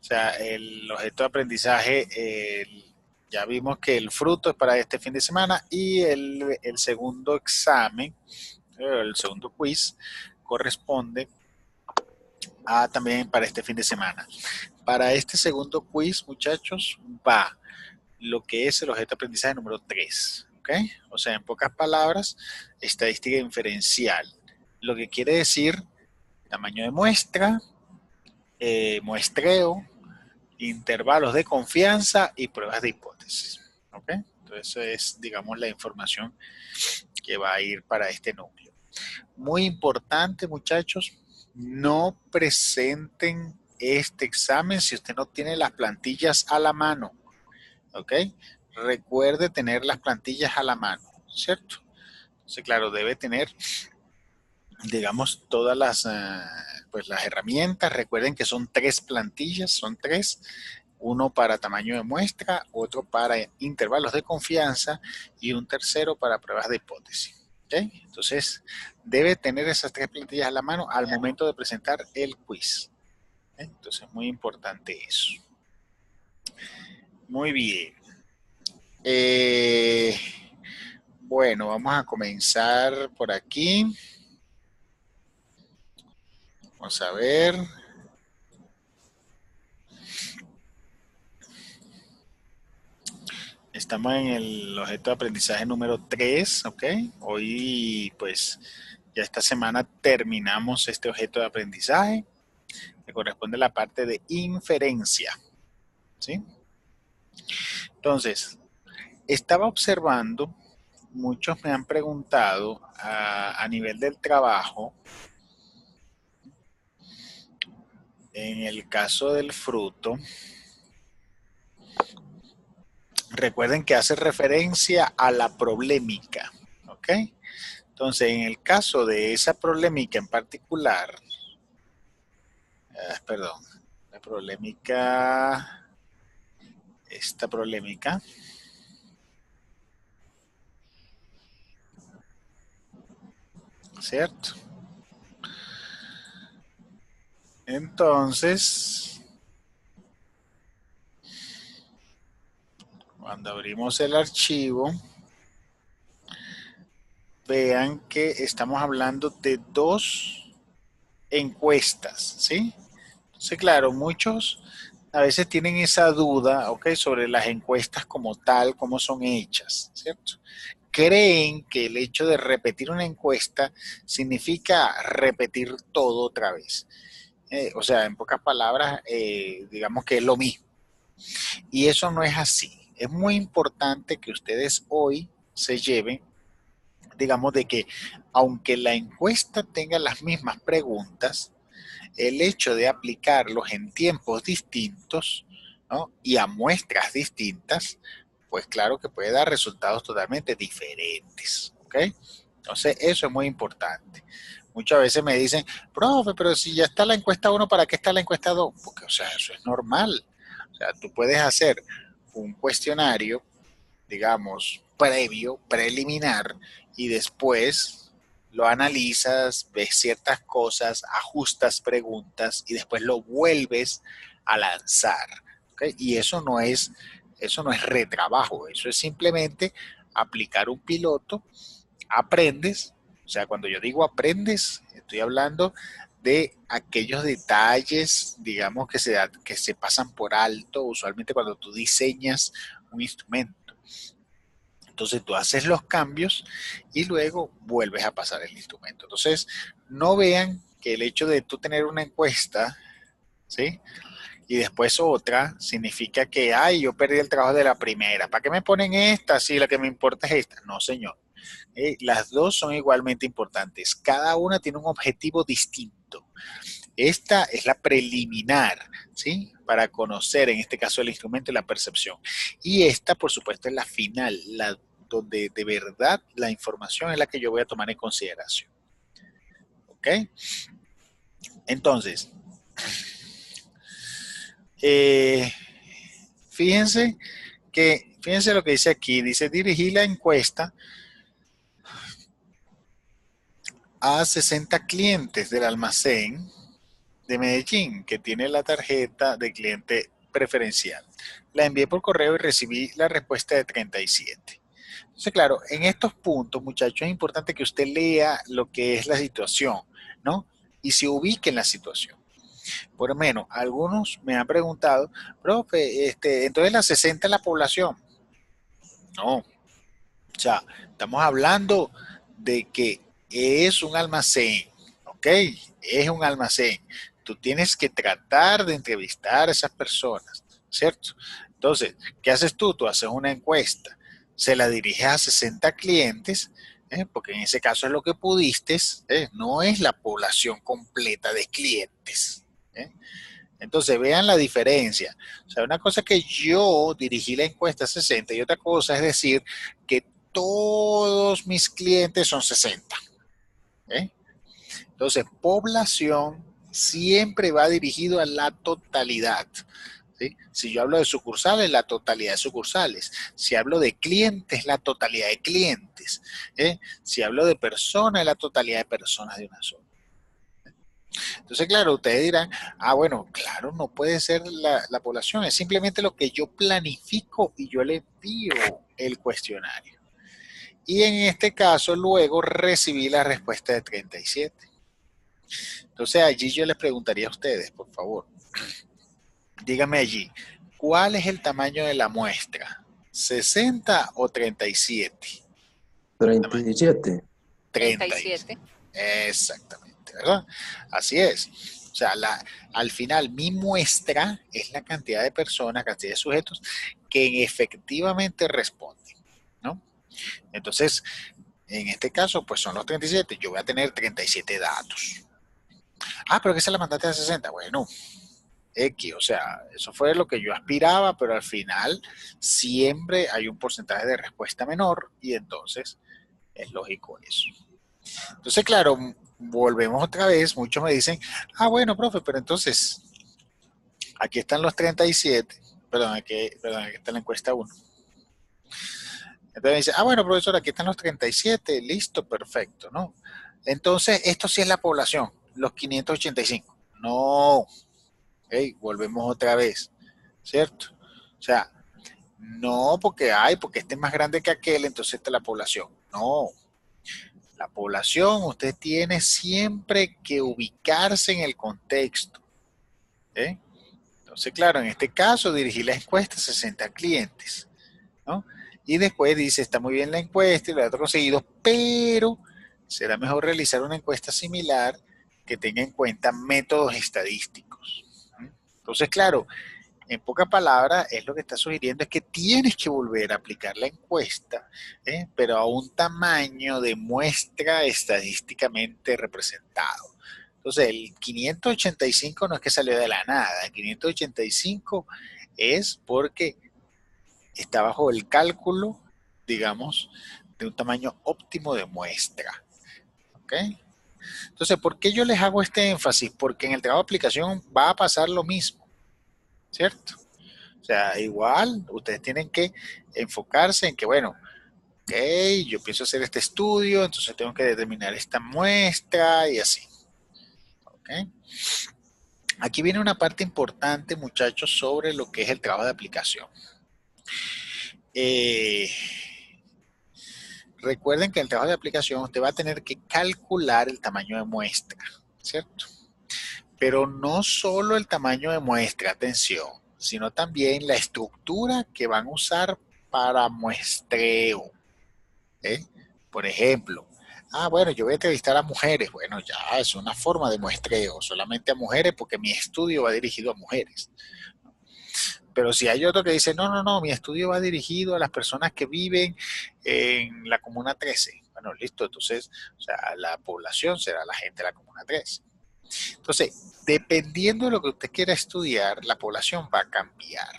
sea, el objeto de aprendizaje, ya vimos que el fruto es para este fin de semana y el segundo examen, el segundo quiz, corresponde a también para este fin de semana. Para este segundo quiz, muchachos, va lo que es el objeto de aprendizaje número 3. ¿Ok? O sea, en pocas palabras, estadística inferencial. Lo que quiere decir tamaño de muestra, muestreo, intervalos de confianza y pruebas de hipótesis. ¿Ok? Entonces, eso es, digamos, la información que va a ir para este núcleo. Muy importante, muchachos, no presenten este examen si usted no tiene las plantillas a la mano. ¿Ok? Recuerde tener las plantillas a la mano, ¿cierto? Entonces, claro, debe tener, digamos, todas pues las herramientas. Recuerden que son 3 plantillas, son 3. Uno para tamaño de muestra, otro para intervalos de confianza y un tercero para pruebas de hipótesis. ¿Okay? Entonces, debe tener esas 3 plantillas a la mano al momento de presentar el quiz. ¿Okay? Entonces, muy importante eso. Muy bien. Eh, bueno, vamos a comenzar por aquí. Vamos a ver. Estamos en el objeto de aprendizaje número 3, ¿ok? Hoy, pues, ya esta semana terminamos este objeto de aprendizaje que corresponde a la parte de inferencia, ¿sí? Entonces, estaba observando, muchos me han preguntado a nivel del trabajo, en el caso del fruto, recuerden que hace referencia a la problemática, ¿ok? Entonces, en el caso de esa problemática en particular, perdón, la problemática, esta problemática, ¿cierto? Entonces, cuando abrimos el archivo, vean que estamos hablando de 2 encuestas, ¿sí? Entonces, claro, muchos a veces tienen esa duda, ¿ok? Sobre las encuestas como tal, cómo son hechas, ¿cierto? Creen que el hecho de repetir una encuesta significa repetir todo otra vez. O sea, en pocas palabras, digamos que es lo mismo. Y eso no es así. Es muy importante que ustedes hoy se lleven, digamos, de que aunque la encuesta tenga las mismas preguntas, el hecho de aplicarlos en tiempos distintos, ¿no? Y a muestras distintas, pues claro que puede dar resultados totalmente diferentes. ¿Ok? Entonces, eso es muy importante. Muchas veces me dicen, profe, pero si ya está la encuesta 1, ¿para qué está la encuesta 2? Porque, o sea, eso es normal. O sea, tú puedes hacer un cuestionario, digamos, previo, preliminar, y después lo analizas, ves ciertas cosas, ajustas preguntas y después lo vuelves a lanzar. ¿Okay? Y eso no es retrabajo, eso es simplemente aplicar un piloto, aprendes, o sea, cuando yo digo aprendes, estoy hablando de aquellos detalles, digamos, que se pasan por alto, usualmente cuando tú diseñas un instrumento. Entonces tú haces los cambios y luego vuelves a pasar el instrumento. Entonces, no vean que el hecho de tú tener una encuesta, ¿sí? Y después otra, significa que, ay, yo perdí el trabajo de la primera. ¿Para qué me ponen esta? Si la que me importa es esta. No, señor. Las dos son igualmente importantes. Cada una tiene un objetivo distinto. Esta es la preliminar, ¿sí? Para conocer, en este caso, el instrumento y la percepción. Y esta, por supuesto, es la final, la donde de verdad la información es la que yo voy a tomar en consideración. ¿Ok? Entonces, eh, fíjense fíjense lo que dice aquí, dice dirigir la encuesta a 60 clientes del almacén, de Medellín que tiene la tarjeta de cliente preferencial. La envié por correo y recibí la respuesta de 37. Entonces, claro, en estos puntos, muchachos, es importante que usted lea lo que es la situación, ¿no? Y se ubique en la situación. Por lo menos, algunos me han preguntado, profe, entonces la 60 es la población. No, o sea, estamos hablando de que es un almacén, ¿ok? Es un almacén. Tú tienes que tratar de entrevistar a esas personas, ¿cierto? Entonces, ¿qué haces tú? Tú haces una encuesta, se la diriges a 60 clientes, porque en ese caso es lo que pudiste, no es la población completa de clientes. ¿Eh? Entonces, vean la diferencia. O sea, una cosa es que yo dirigí la encuesta a 60 y otra cosa es decir que todos mis clientes son 60. ¿Eh? Entonces, población siempre va dirigido a la totalidad. ¿Sí? Si yo hablo de sucursales, la totalidad de sucursales. Si hablo de clientes, la totalidad de clientes. Si hablo de personas, la totalidad de personas de una sola. Entonces, claro, ustedes dirán, ah, bueno, claro, no puede ser la población, es simplemente lo que yo planifico y yo le envío el cuestionario. Y en este caso, luego recibí la respuesta de 37. Entonces, allí yo les preguntaría a ustedes, por favor, díganme allí, ¿cuál es el tamaño de la muestra? ¿60 o 37? El tamaño. 37. 30. 37. Exactamente, ¿verdad? Así es. O sea, al final mi muestra es la cantidad de personas, cantidad de sujetos que efectivamente responden, ¿no? Entonces, en este caso, pues son los 37. Yo voy a tener 37 datos. Ah, pero que se la mandaste a 60. Bueno, X, o sea, eso fue lo que yo aspiraba, pero al final siempre hay un porcentaje de respuesta menor y entonces es lógico eso. Entonces, claro, volvemos otra vez, muchos me dicen, ah, bueno, profe, pero entonces, aquí están los 37, perdón, aquí está la encuesta 1. Entonces me dice, ah, bueno, profesor, aquí están los 37, listo, perfecto, ¿no? Entonces, esto sí es la población, los 585. No, volvemos otra vez, ¿cierto? O sea, no porque este es más grande que aquel, entonces esta es la población. No, la población, usted tiene siempre que ubicarse en el contexto. ¿Eh? Entonces, claro, en este caso dirigí la encuesta a 60 clientes, ¿no? Y después dice, está muy bien la encuesta y lo ha conseguido, pero será mejor realizar una encuesta similar que tenga en cuenta métodos estadísticos. Entonces, claro, en pocas palabras, es lo que está sugiriendo es que tienes que volver a aplicar la encuesta, pero a un tamaño de muestra estadísticamente representado. Entonces, el 585 no es que salió de la nada, el 585 es porque está bajo el cálculo, digamos, de un tamaño óptimo de muestra. ¿Ok? Entonces, ¿por qué yo les hago este énfasis? Porque en el trabajo de aplicación va a pasar lo mismo, ¿cierto? O sea, igual ustedes tienen que enfocarse en que, bueno, ok, yo pienso hacer este estudio, entonces tengo que determinar esta muestra y así. ¿Ok? Aquí viene una parte importante, muchachos, sobre lo que es el trabajo de aplicación. Eh, Recuerden que en el trabajo de aplicación usted va a tener que calcular el tamaño de muestra, ¿cierto? Pero no solo el tamaño de muestra, atención, sino también la estructura que van a usar para muestreo. ¿Eh? Por ejemplo, ah, bueno, yo voy a entrevistar a mujeres. Bueno, ya es una forma de muestreo, solamente a mujeres porque mi estudio va dirigido a mujeres. Pero si hay otro que dice, no, no, no, mi estudio va dirigido a las personas que viven en la Comuna 13. Bueno, listo, entonces, o sea, la población será la gente de la Comuna 13. Entonces, dependiendo de lo que usted quiera estudiar, la población va a cambiar.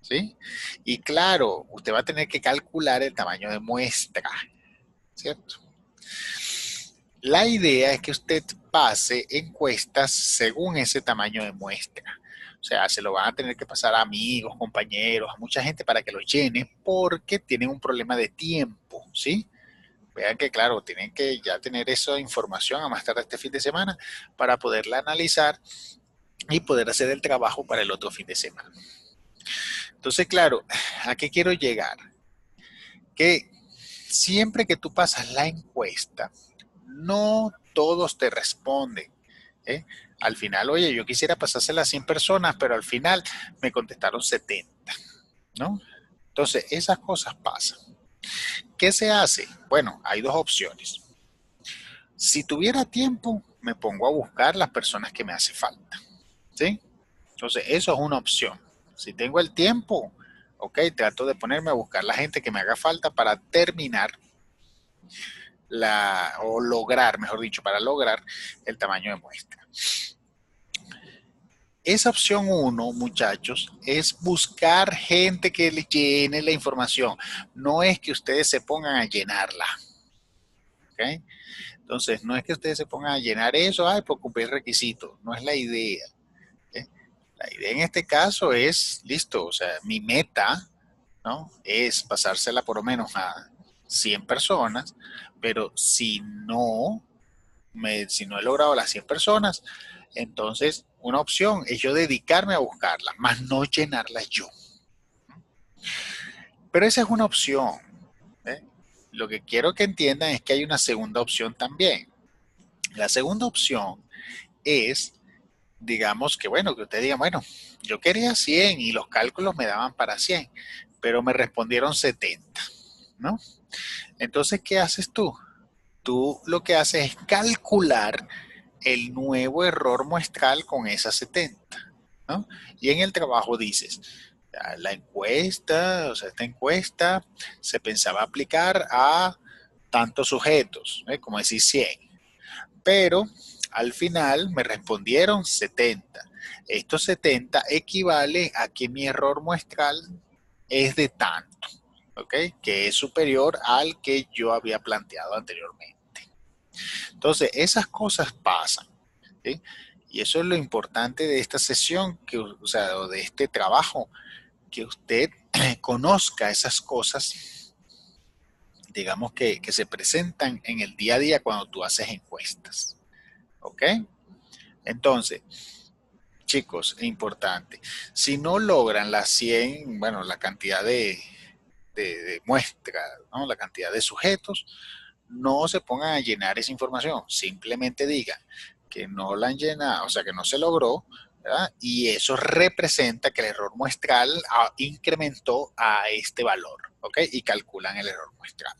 ¿Sí? Y claro, usted va a tener que calcular el tamaño de muestra, ¿cierto? La idea es que usted pase encuestas según ese tamaño de muestra. O sea, se lo van a tener que pasar a amigos, compañeros, a mucha gente para que lo llene porque tienen un problema de tiempo, ¿sí? Vean que, claro, tienen que ya tener esa información a más tarde este fin de semana para poderla analizar y poder hacer el trabajo para el otro fin de semana. Entonces, claro, ¿a qué quiero llegar? Que siempre que tú pasas la encuesta, no todos te responden. ¿Eh? Al final, oye, yo quisiera pasársela a 100 personas, pero al final me contestaron 70, ¿no? Entonces, esas cosas pasan. ¿Qué se hace? Bueno, hay dos opciones. Si tuviera tiempo, me pongo a buscar las personas que me hace falta, ¿sí? Entonces, eso es una opción. Si tengo el tiempo, ok, trato de ponerme a buscar la gente que me haga falta para terminar o lograr, mejor dicho, para lograr el tamaño de muestra. Esa opción uno, muchachos, es buscar gente que le llene la información. No es que ustedes se pongan a llenarla. ¿Ok? Entonces, no es que ustedes se pongan a llenar eso, ay, por cumplir requisitos. No es la idea. ¿Ok? La idea en este caso es, listo, o sea, mi meta, ¿no? Es pasársela por lo menos a 100 personas, pero si no he logrado las 100 personas, entonces una opción es yo dedicarme a buscarlas, más no llenarlas yo. Pero esa es una opción. ¿Eh? Lo que quiero que entiendan es que hay una segunda opción también. La segunda opción es, digamos que, bueno, que usted diga, bueno, yo quería 100 y los cálculos me daban para 100, pero me respondieron 70, ¿no? Entonces, ¿qué haces tú? Tú lo que haces es calcular el nuevo error muestral con esas 70, ¿no? Y en el trabajo dices, la encuesta, o sea, esta encuesta se pensaba aplicar a tantos sujetos, como decir 100, pero al final me respondieron 70. Estos 70 equivale a que mi error muestral es de tanto, ¿ok? Que es superior al que yo había planteado anteriormente. Entonces, esas cosas pasan, ¿sí? Y eso es lo importante de esta sesión, o sea, o de este trabajo, que usted conozca esas cosas, digamos que se presentan en el día a día cuando tú haces encuestas. ¿Ok? Entonces, chicos, es importante. Si no logran las 100, bueno, la cantidad de muestras, ¿no? La cantidad de sujetos, no se pongan a llenar esa información. Simplemente digan que no la han llenado, o sea, que no se logró, ¿verdad? Y eso representa que el error muestral incrementó a este valor, ¿ok? Y calculan el error muestral.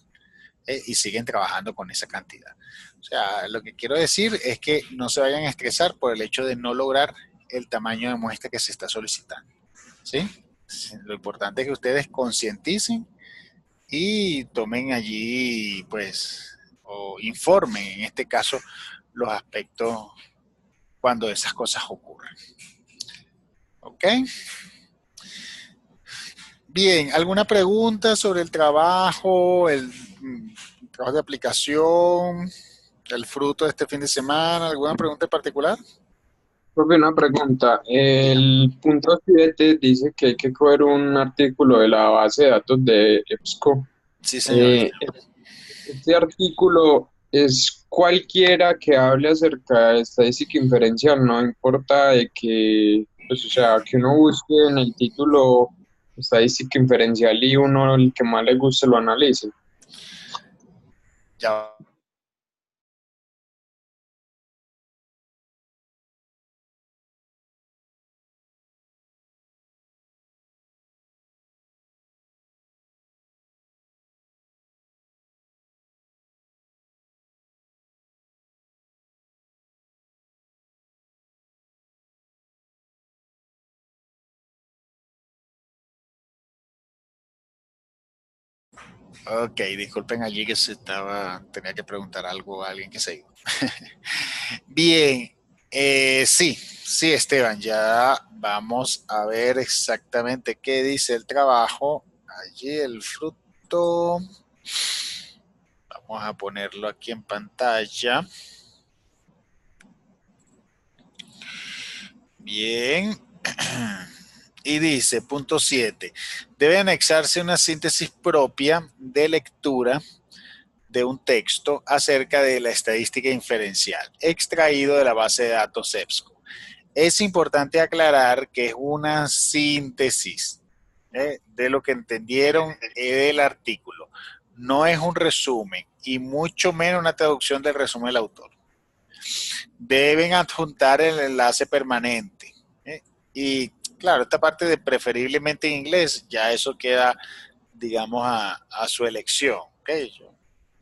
Y siguen trabajando con esa cantidad. O sea, lo que quiero decir es que no se vayan a estresar por el hecho de no lograr el tamaño de muestra que se está solicitando. ¿Sí? Lo importante es que ustedes concienticen y tomen allí, pues, o informen, en este caso, los aspectos cuando esas cosas ocurren. ¿Ok? Bien, ¿alguna pregunta sobre el trabajo, el trabajo de aplicación, el fruto de este fin de semana? ¿Alguna pregunta en particular? Profe, una pregunta. Dígame. El punto 7 dice que hay que coger un artículo de la base de datos de EBSCO. Sí, señor. Eh, este artículo es cualquiera que hable acerca de estadística inferencial, no importa de que, pues, o sea, que uno busque en el título estadística inferencial y uno el que más le guste lo analice. Ya. Ok, disculpen allí que tenía que preguntar algo a alguien que se iba. Bien, sí, sí, Esteban, ya vamos a ver exactamente qué dice el trabajo. Allí el fruto. Vamos a ponerlo aquí en pantalla. Bien. Y dice, punto 7, debe anexarse una síntesis propia de lectura de un texto acerca de la estadística inferencial, extraído de la base de datos EBSCO. Es importante aclarar que es una síntesis de lo que entendieron del artículo. No es un resumen y mucho menos una traducción del resumen del autor. Deben adjuntar el enlace permanente. Y claro, esta parte de preferiblemente en inglés, ya eso queda, digamos, a su elección. ¿Okay?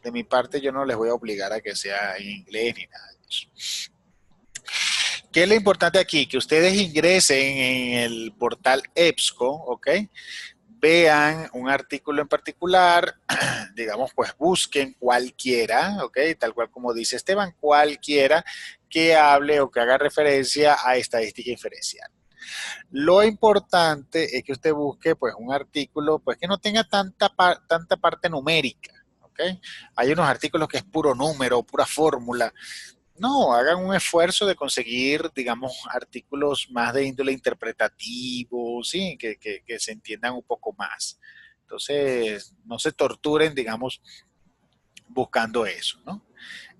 De mi parte, yo no les voy a obligar a que sea en inglés ni nada de eso. ¿Qué es lo importante aquí? Que ustedes ingresen en el portal EBSCO, ¿ok? Vean un artículo en particular, digamos, pues busquen cualquiera, ¿ok? Tal cual como dice Esteban, cualquiera que hable o que haga referencia a estadística inferencial. Lo importante es que usted busque pues un artículo pues que no tenga tanta parte numérica, ¿ok? Hay unos artículos que es puro número, pura fórmula. No, hagan un esfuerzo de conseguir, digamos, artículos más de índole interpretativo, ¿sí? Que se entiendan un poco más. Entonces, no se torturen, digamos, buscando eso, ¿no?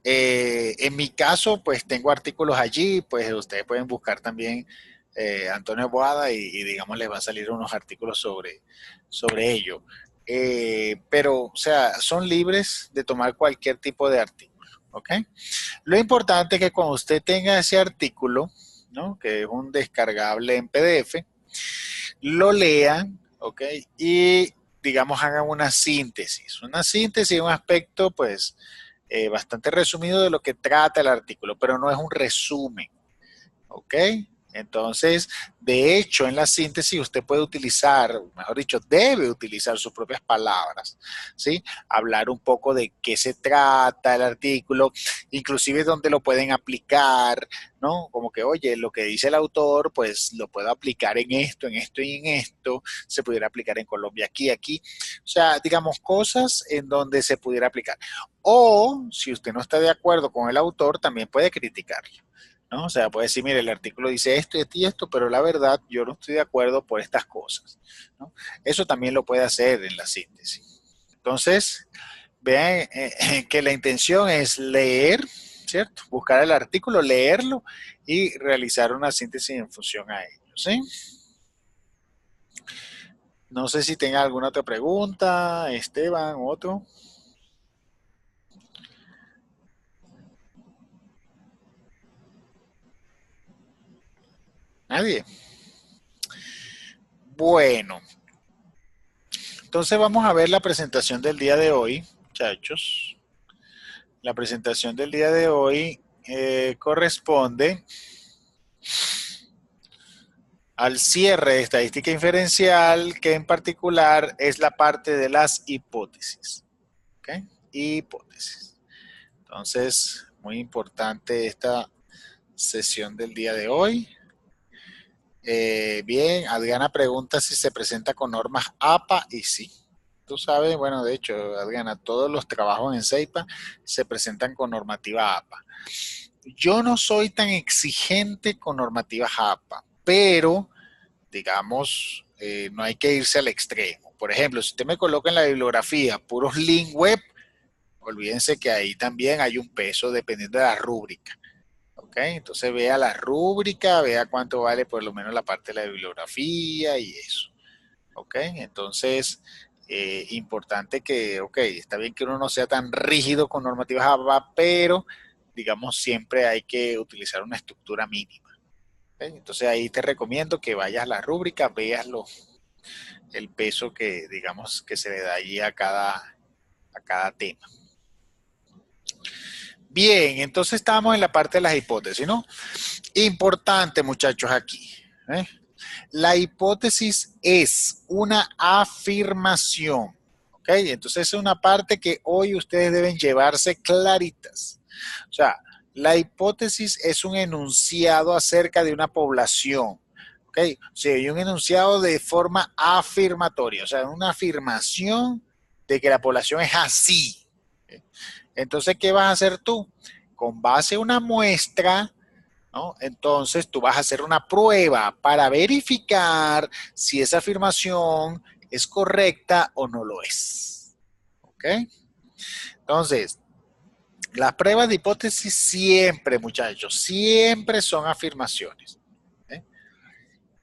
En mi caso, pues tengo artículos allí, pues ustedes pueden buscar también Antonio Boada y, digamos, les va a salir unos artículos sobre ello. Pero, o sea, son libres de tomar cualquier tipo de artículo, ¿ok? Lo importante es que cuando usted tenga ese artículo, ¿no? Que es un descargable en PDF, lo lean, ¿ok? Y digamos hagan una síntesis, un aspecto pues bastante resumido de lo que trata el artículo, pero no es un resumen, ¿ok? Entonces, de hecho, en la síntesis usted puede utilizar, mejor dicho, debe utilizar sus propias palabras, ¿sí? Hablar un poco de qué se trata el artículo, inclusive dónde lo pueden aplicar, ¿no? Como que, oye, lo que dice el autor, pues lo puedo aplicar en esto, en esto y en esto, se pudiera aplicar en Colombia aquí, aquí. O sea, digamos, cosas en donde se pudiera aplicar. O, si usted no está de acuerdo con el autor, también puede criticarlo. ¿No? O sea, puede decir, mire, el artículo dice esto y esto, pero la verdad yo no estoy de acuerdo por estas cosas, ¿no? Eso también lo puede hacer en la síntesis. Entonces, vean que la intención es leer, ¿cierto? Buscar el artículo, leerlo y realizar una síntesis en función a ello, ¿sí? No sé si tenga alguna otra pregunta, Esteban, otro. Nadie. Bueno, entonces vamos a ver la presentación del día de hoy, muchachos. La presentación del día de hoy corresponde al cierre de estadística inferencial, que en particular es la parte de las hipótesis. ¿Okay? Hipótesis. Entonces, muy importante esta sesión del día de hoy. Bien, Adriana pregunta si se presenta con normas APA y sí. Tú sabes, bueno, de hecho, Adriana, todos los trabajos en CEIPA se presentan con normativa APA. Yo no soy tan exigente con normativas APA, pero digamos, no hay que irse al extremo. Por ejemplo, si usted me coloca en la bibliografía puros link web, olvídense que ahí también hay un peso dependiendo de la rúbrica. ¿Ok? Entonces vea la rúbrica, vea cuánto vale por lo menos la parte de la bibliografía y eso. ¿Ok? Entonces, importante que, ok, está bien que uno no sea tan rígido con normativas ABA, pero digamos siempre hay que utilizar una estructura mínima. ¿Okay? Entonces ahí te recomiendo que vayas a la rúbrica, veas el peso que digamos que se le da allí a cada tema. Bien, entonces estamos en la parte de las hipótesis, ¿no? Importante, muchachos, aquí. ¿eh? La hipótesis es una afirmación. ¿Ok? Entonces es una parte que hoy ustedes deben llevarse claritas. O sea, la hipótesis es un enunciado acerca de una población. ¿Ok? O sea, hay un enunciado de forma afirmatoria. O sea, una afirmación de que la población es así. ¿Ok? Entonces, ¿qué vas a hacer tú? Con base a una muestra, ¿no? Entonces tú vas a hacer una prueba para verificar si esa afirmación es correcta o no lo es. ¿Ok? Entonces, las pruebas de hipótesis siempre, muchachos, siempre son afirmaciones. ¿Eh?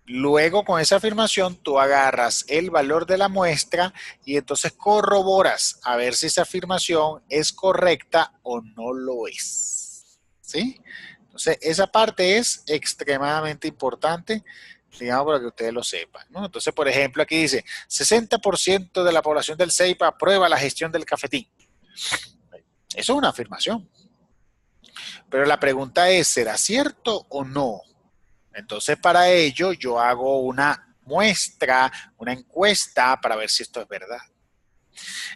Luego, con esa afirmación, tú agarras el valor de la muestra y entonces corroboras a ver si esa afirmación es correcta o no lo es. ¿Sí? Entonces, esa parte es extremadamente importante, digamos, para que ustedes lo sepan, ¿no? Entonces, por ejemplo, aquí dice, 60% de la población del CEIPA aprueba la gestión del cafetín. Eso es una afirmación. Pero la pregunta es, ¿será cierto o no? Entonces, para ello, yo hago una muestra, una encuesta para ver si esto es verdad.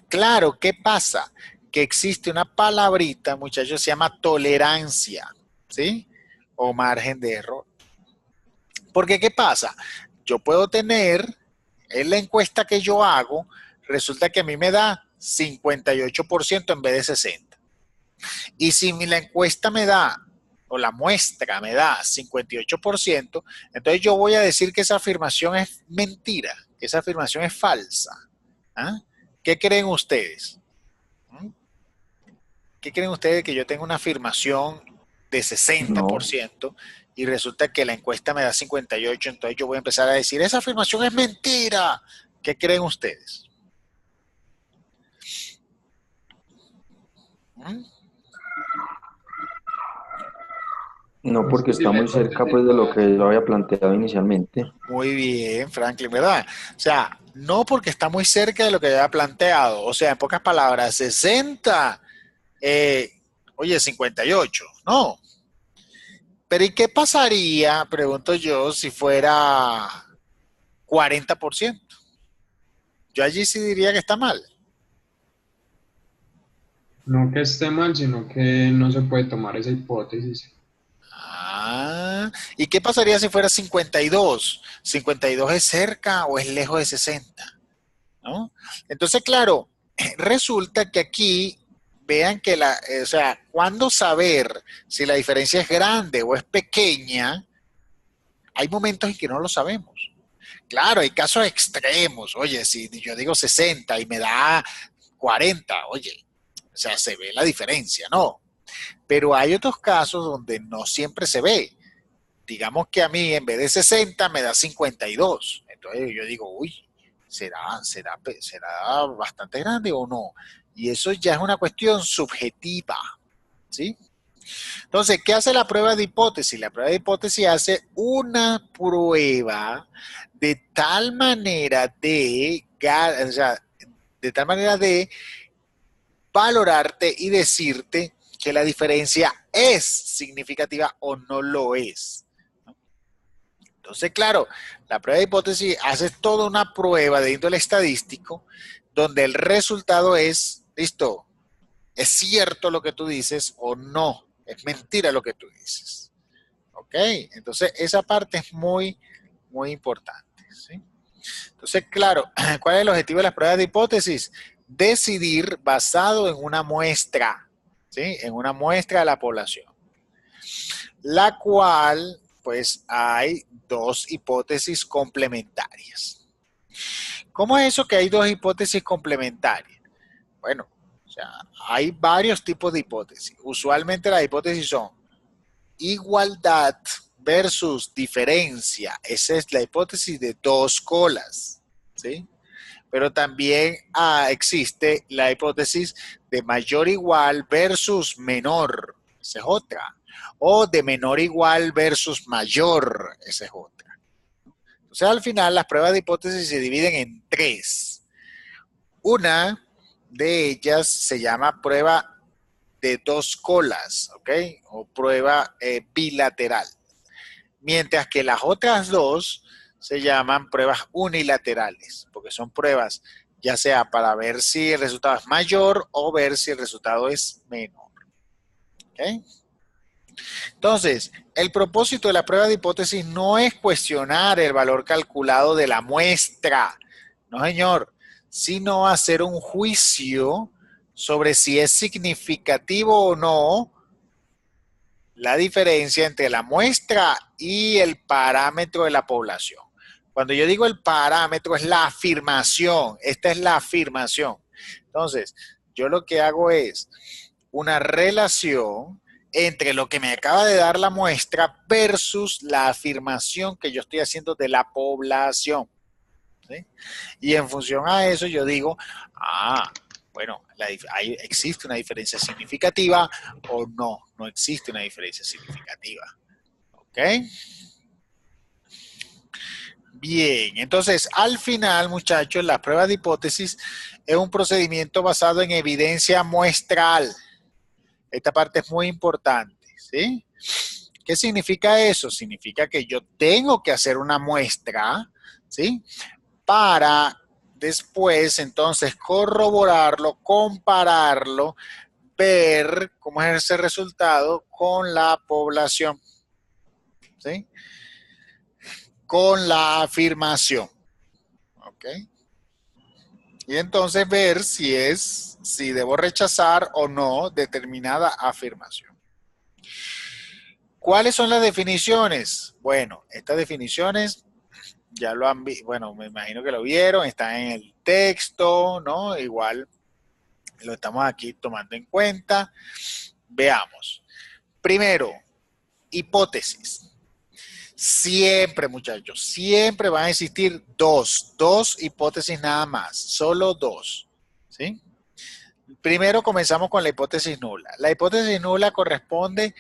Claro, ¿qué pasa? Que existe una palabrita, muchachos, se llama tolerancia, ¿sí? O margen de error. Porque, ¿qué pasa? Yo puedo tener, en la encuesta que yo hago, resulta que a mí me da 58% en vez de 60%. Y si la encuesta me da, o la muestra me da 58%, entonces yo voy a decir que esa afirmación es mentira, que esa afirmación es falsa. ¿Ah? ¿Qué creen ustedes? ¿Mm? ¿Qué creen ustedes que yo tengo una afirmación de No, 60% y resulta que la encuesta me da 58%? Entonces yo voy a empezar a decir, esa afirmación es mentira. ¿Qué creen ustedes? ¿Mm? no Es porque que si está la muy cerca hipótesis pues de lo no, que yo había planteado inicialmente. Muy bien, Franklin, ¿verdad? O sea, no porque está muy cerca de lo que ya había planteado. O sea, en pocas palabras, 60, eh, oye, 58, no. Pero ¿y qué pasaría, pregunto yo, si fuera 40%? Yo allí sí diría que está mal. no que esté mal, sino que no se puede tomar esa hipótesis. Ah, ¿y qué pasaría si fuera 52? ¿52 es cerca o es lejos de 60? ¿No? Entonces, claro, resulta que aquí vean que o sea, cuando saber si la diferencia es grande o es pequeña, hay momentos en que no lo sabemos. Claro, hay casos extremos. Oye, si yo digo 60 y me da 40, oye, o sea, se ve la diferencia, ¿no? Pero hay otros casos donde no siempre se ve. Digamos que a mí en vez de 60 me da 52. Entonces yo digo, uy, ¿será bastante grande o no? Y eso ya es una cuestión subjetiva, ¿sí? Entonces, ¿qué hace la prueba de hipótesis? La prueba de hipótesis hace una prueba de tal manera o sea, de tal manera de valorarte y decirte que la diferencia es significativa o no lo es. Entonces, claro, la prueba de hipótesis hace toda una prueba de índole estadístico donde el resultado es, listo, es cierto lo que tú dices o no, es mentira lo que tú dices. ¿Ok? Entonces, esa parte es muy, muy importante. ¿Sí? Entonces, claro, ¿cuál es el objetivo de las pruebas de hipótesis? Decidir basado en una muestra, ¿sí? En una muestra de la población, la cual, pues, hay dos hipótesis complementarias. ¿Cómo es eso que hay dos hipótesis complementarias? Bueno, o sea, hay varios tipos de hipótesis. Usualmente las hipótesis son igualdad versus diferencia. Esa es la hipótesis de dos colas, ¿sí? Pero también existe la hipótesis de mayor igual versus menor. Esa es otra. O de menor igual versus mayor. Esa es otra. Entonces, al final, las pruebas de hipótesis se dividen en tres. Una de ellas se llama prueba de dos colas, ¿ok? O prueba bilateral. Mientras que las otras dos se llaman pruebas unilaterales, porque son pruebas ya sea para ver si el resultado es mayor o ver si el resultado es menor. ¿Ok? Entonces, el propósito de la prueba de hipótesis no es cuestionar el valor calculado de la muestra, no señor, sino hacer un juicio sobre si es significativo o no la diferencia entre la muestra y el parámetro de la población. Cuando yo digo el parámetro es la afirmación, esta es la afirmación. Entonces, Yo lo que hago es una relación entre lo que me acaba de dar la muestra versus la afirmación que yo estoy haciendo de la población. ¿Sí? Y en función a eso yo digo, bueno, ¿existe una diferencia significativa o no? No existe una diferencia significativa. ¿Ok? Bien, entonces al final, muchachos, la prueba de hipótesis es un procedimiento basado en evidencia muestral. Esta parte es muy importante, ¿sí? ¿Qué significa eso? Significa que yo tengo que hacer una muestra, ¿sí? Para después entonces corroborarlo, compararlo, ver cómo es ese resultado con la población, ¿sí? Con la afirmación, ¿ok? Y entonces ver si debo rechazar o no determinada afirmación. ¿Cuáles son las definiciones? Bueno, estas definiciones ya lo han visto, bueno, me imagino que lo vieron, está en el texto, ¿no? Igual lo estamos aquí tomando en cuenta. Veamos. Primero, hipótesis. Siempre, muchachos, siempre van a existir dos hipótesis nada más, solo dos, ¿sí? Primero comenzamos con la hipótesis nula. La hipótesis nula corresponde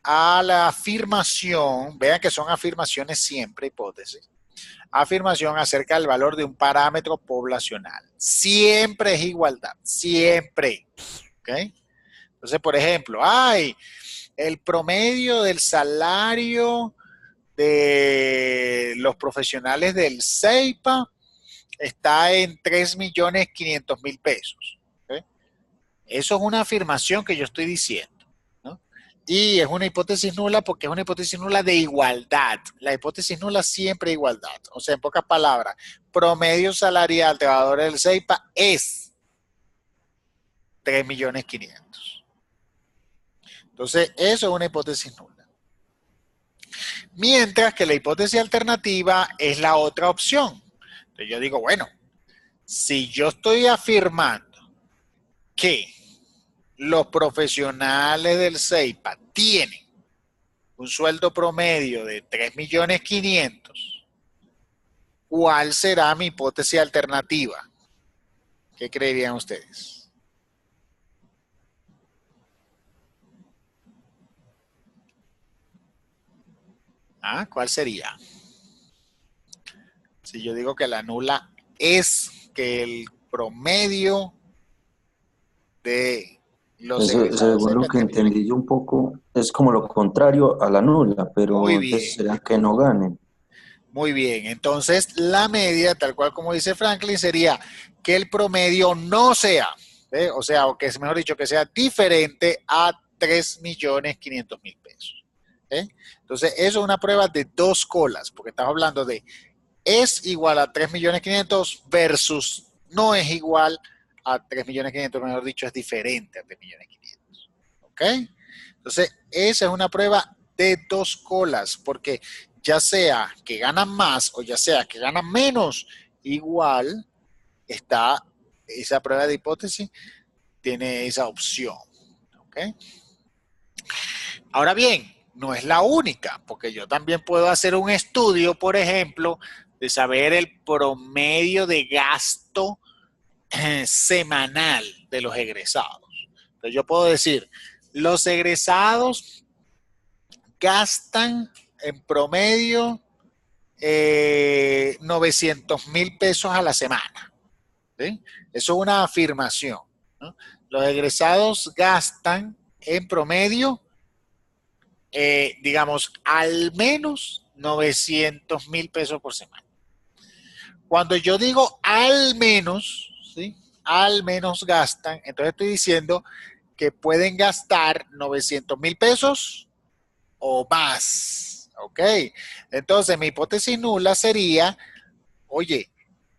a la afirmación, vean que son afirmaciones siempre, hipótesis, afirmación acerca del valor de un parámetro poblacional. Siempre es igualdad, siempre, ¿ok? Entonces, por ejemplo, el promedio del salario de los profesionales del CEIPA está en 3.500.000 pesos. ¿Okay? Eso es una afirmación que yo estoy diciendo, ¿no? Y es una hipótesis nula porque es una hipótesis nula de igualdad. La hipótesis nula siempre es igualdad. O sea, en pocas palabras, promedio salarial de trabajadores del CEIPA es 3.500.000. Entonces, eso es una hipótesis nula. Mientras que la hipótesis alternativa es la otra opción. Entonces yo digo, bueno, si yo estoy afirmando que los profesionales del CEIPA tienen un sueldo promedio de 3.500.000, ¿cuál será mi hipótesis alternativa? ¿Qué creerían ustedes? ¿Cuál sería? Si yo digo que la nula es que el promedio de los egresados Según lo que entendí yo un poco, es como lo contrario a la nula, muy pero entonces bien, será que no ganen. muy bien. Entonces, la media, tal cual como dice Franklin, sería que el promedio no sea, o sea, o que es mejor dicho, que sea diferente a 3.500.000 pesos. Entonces, eso es una prueba de dos colas, porque estamos hablando de es igual a 3.500.000 versus no es igual a 3.500.000, mejor dicho, es diferente a 3.500.000. ¿Ok? Entonces, esa es una prueba de dos colas, porque ya sea que ganan más o ya sea que ganan menos, igual está esa prueba de hipótesis, tiene esa opción. ¿Ok? Ahora bien, no es la única, porque yo también puedo hacer un estudio, por ejemplo, de saber el promedio de gasto semanal de los egresados. Entonces yo puedo decir, los egresados gastan en promedio 900.000 pesos a la semana. ¿Sí? Eso es una afirmación, ¿no? Los egresados gastan en promedio, digamos, al menos 900.000 pesos por semana. Cuando yo digo al menos, ¿sí? Al menos gastan, entonces estoy diciendo que pueden gastar 900.000 pesos o más. ¿Ok? Entonces mi hipótesis nula sería, oye,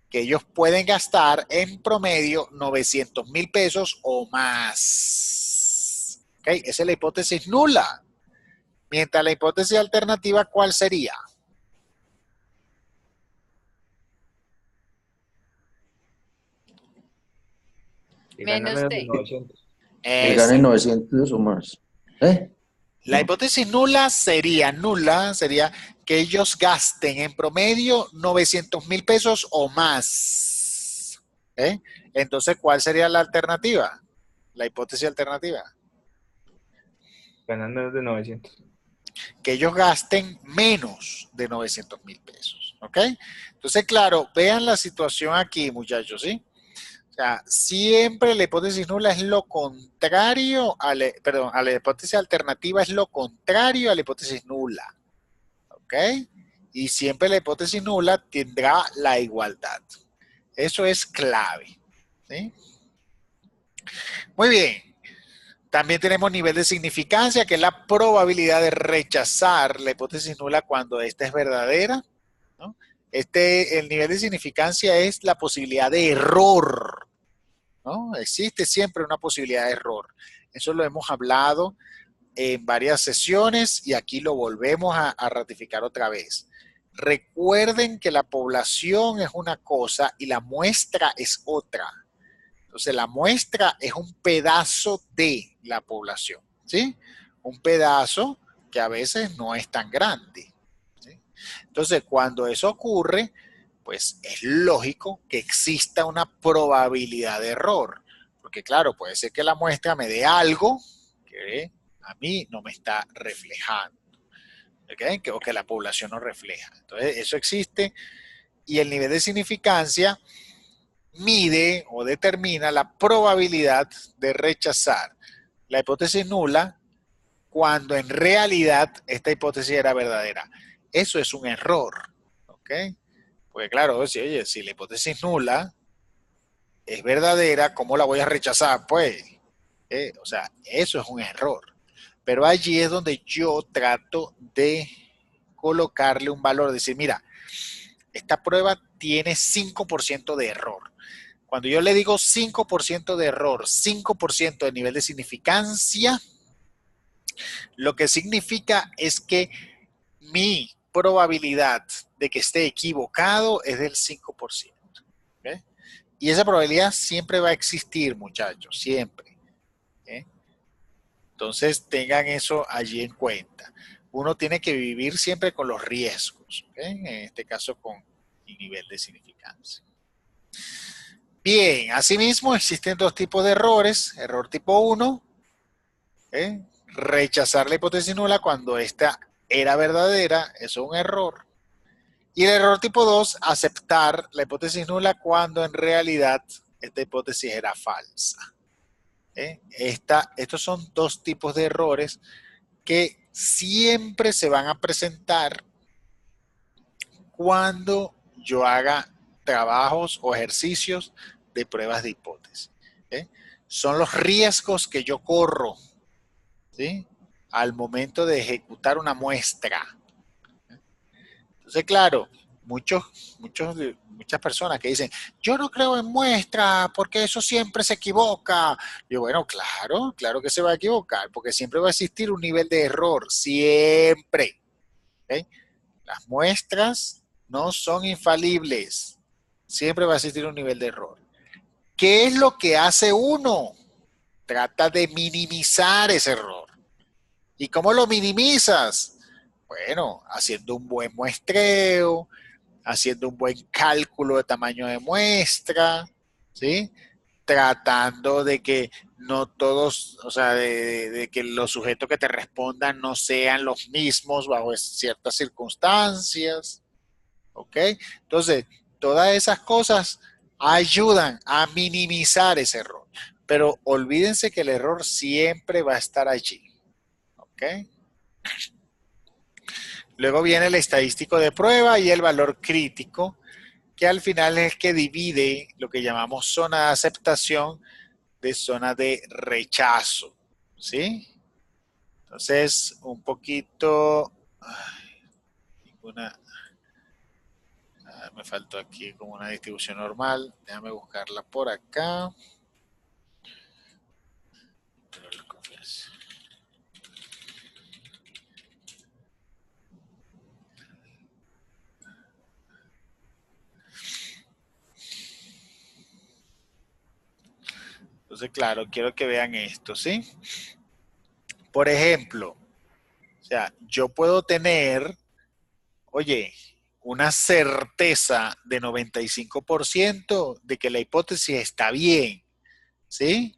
que ellos pueden gastar en promedio 900.000 pesos o más. ¿Ok? Esa es la hipótesis nula. Mientras la hipótesis alternativa, ¿cuál sería? Que gana Menos menos de de. 900. Que gane 900 o más. La No. hipótesis nula sería que ellos gasten en promedio 900.000 pesos o más. Entonces, ¿cuál sería la alternativa? La hipótesis alternativa. Ganan menos de 900. Que ellos gasten menos de 900.000 pesos. ¿Ok? Entonces, claro, vean la situación aquí, muchachos, ¿sí? O sea, siempre la hipótesis nula es lo contrario a la hipótesis alternativa es lo contrario a la hipótesis nula. ¿Ok? Y siempre la hipótesis nula tendrá la igualdad. Eso es clave. ¿Sí? Muy bien. También tenemos nivel de significancia, que es la probabilidad de rechazar la hipótesis nula cuando esta es verdadera, ¿no? El nivel de significancia es la posibilidad de error, ¿no? Existe siempre una posibilidad de error. Eso lo hemos hablado en varias sesiones y aquí lo volvemos a ratificar otra vez. Recuerden que la población es una cosa y la muestra es otra. Entonces, la muestra es un pedazo de la población, ¿sí? Un pedazo que a veces no es tan grande, ¿sí? Entonces, cuando eso ocurre, pues es lógico que exista una probabilidad de error. Porque claro, puede ser que la muestra me dé algo que a mí no me está reflejando, ¿okay? O que la población no refleja. Entonces, eso existe y el nivel de significancia mide o determina la probabilidad de rechazar la hipótesis nula cuando en realidad esta hipótesis era verdadera. Eso es un error, ¿ok? Porque claro, si la hipótesis nula es verdadera, ¿cómo la voy a rechazar? Pues, o sea, eso es un error. Pero allí es donde yo trato de colocarle un valor, decir, mira, esta prueba tiene 5% de error. Cuando yo le digo 5% de error, 5% de nivel de significancia, lo que significa es que mi probabilidad de que esté equivocado es del 5%. ¿Okay? Y esa probabilidad siempre va a existir, muchachos, siempre. ¿Okay? Entonces tengan eso allí en cuenta. Uno tiene que vivir siempre con los riesgos, ¿okay? En este caso con el nivel de significancia. Bien, asimismo existen dos tipos de errores. Error tipo 1, rechazar la hipótesis nula cuando esta era verdadera, eso es un error. Y el error tipo 2, aceptar la hipótesis nula cuando en realidad esta hipótesis era falsa. Estos son dos tipos de errores que siempre se van a presentar cuando yo haga trabajos o ejercicios de pruebas de hipótesis. Son los riesgos que yo corro, ¿sí? Al momento de ejecutar una muestra. Entonces, claro, muchas personas que dicen, yo no creo en muestras porque eso siempre se equivoca. Yo, bueno, claro que se va a equivocar, porque siempre va a existir un nivel de error, siempre. ¿Okay? Las muestras no son infalibles, siempre va a existir un nivel de error. ¿Qué es lo que hace uno? Trata de minimizar ese error. ¿Y cómo lo minimizas? Bueno, haciendo un buen muestreo, haciendo un buen cálculo de tamaño de muestra, ¿sí? Tratando de que no todos, o sea, de que los sujetos que te respondan no sean los mismos bajo ciertas circunstancias, ¿ok? Entonces, todas esas cosas ayudan a minimizar ese error, pero olvídense que el error siempre va a estar allí, ¿ok? Luego viene el estadístico de prueba y el valor crítico, que al final es el que divide lo que llamamos zona de aceptación de zona de rechazo, ¿sí? Entonces, un poquito, me faltó aquí como una distribución normal, déjame buscarla por acá. Entonces, claro, quiero que vean esto, ¿sí? Por ejemplo, o sea, yo puedo tener, oye, una certeza de 95% de que la hipótesis está bien, ¿sí?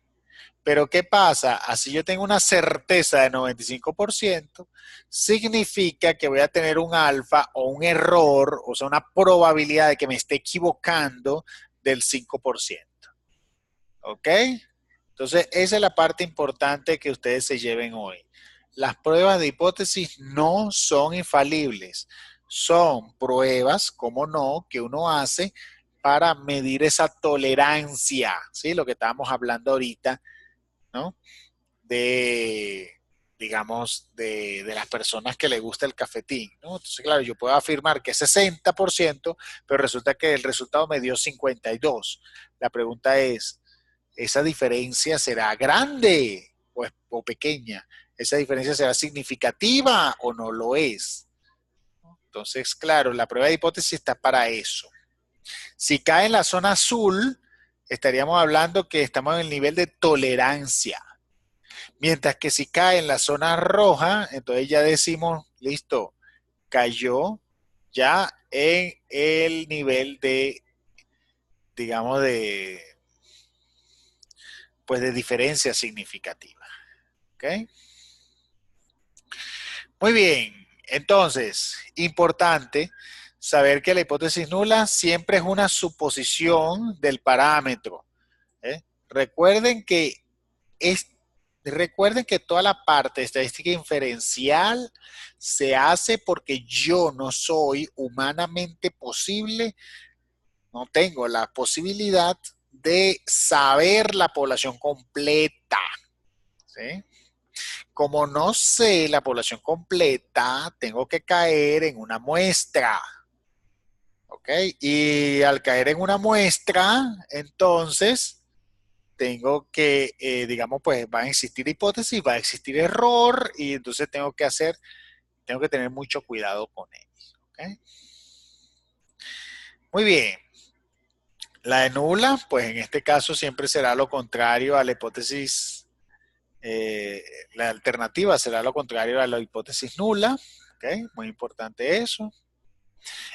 Pero ¿qué pasa? Así yo tengo una certeza de 95%, significa que voy a tener un alfa o un error, o sea, una probabilidad de que me esté equivocando del 5%. ¿Ok? Entonces, esa es la parte importante que ustedes se lleven hoy. Las pruebas de hipótesis no son infalibles. Son pruebas, como no, que uno hace para medir esa tolerancia, ¿sí? Lo que estábamos hablando ahorita, ¿no? De, digamos, de las personas que le gusta el cafetín, ¿no? Entonces, claro, yo puedo afirmar que es 60%, pero resulta que el resultado me dio 52%. La pregunta es, ¿esa diferencia será grande o pequeña? ¿Esa diferencia será significativa o no lo es? Entonces, claro, la prueba de hipótesis está para eso. Si cae en la zona azul, estaríamos hablando que estamos en el nivel de tolerancia. Mientras que si cae en la zona roja, entonces ya decimos, listo, cayó ya en el nivel de, digamos, pues de diferencia significativa. ¿Ok? Muy bien. Entonces, importante saber que la hipótesis nula siempre es una suposición del parámetro. ¿Eh? Recuerden que es, recuerden que toda la parte de estadística inferencial se hace porque yo no soy humanamente posible, no tengo la posibilidad de saber la población completa. ¿Sí? Como no sé la población completa, tengo que caer en una muestra. ¿Ok? Y al caer en una muestra, entonces tengo que, digamos, pues va a existir hipótesis, va a existir error y entonces tengo que tener mucho cuidado con ellos. ¿Ok? Muy bien. La de nula, pues en este caso siempre será lo contrario a la hipótesis, eh, la alternativa será lo contrario a la hipótesis nula. ¿Ok? Muy importante eso.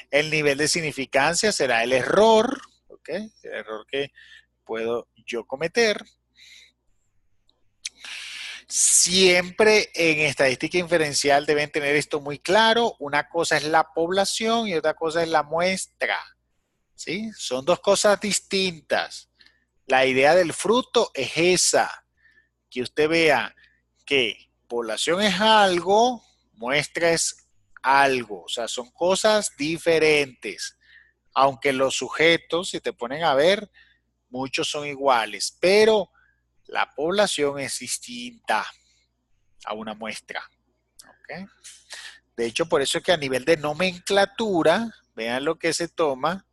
El nivel de significancia será el error. ¿Ok? El error que puedo yo cometer. Siempre en estadística inferencial deben tener esto muy claro. Una cosa es la población y otra cosa es la muestra. ¿Sí? Son dos cosas distintas. La idea del fruto es esa, que usted vea que población es algo, muestra es algo. O sea, son cosas diferentes. Aunque los sujetos, si te ponen a ver, muchos son iguales, pero la población es distinta a una muestra. ¿Okay? De hecho, por eso es que a nivel de nomenclatura, vean lo que se toma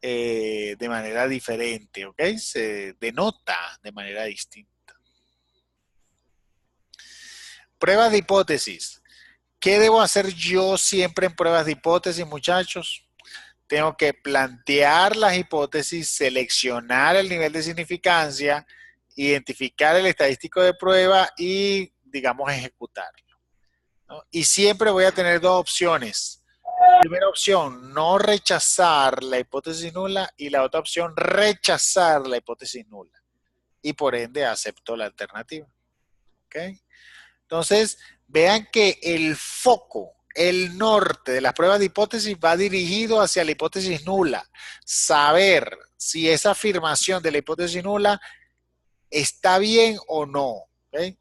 de manera diferente, ¿ok? Se denota de manera distinta. Pruebas de hipótesis. ¿Qué debo hacer yo siempre en pruebas de hipótesis, muchachos? Tengo que plantear las hipótesis, seleccionar el nivel de significancia, identificar el estadístico de prueba y, digamos, ejecutarlo, ¿no? Y siempre voy a tener dos opciones. Primera opción, no rechazar la hipótesis nula y la otra opción, rechazar la hipótesis nula. Y por ende acepto la alternativa. ¿Ok? Entonces, vean que el foco, el norte de las pruebas de hipótesis va dirigido hacia la hipótesis nula. Saber si esa afirmación de la hipótesis nula está bien o no. ¿Okay?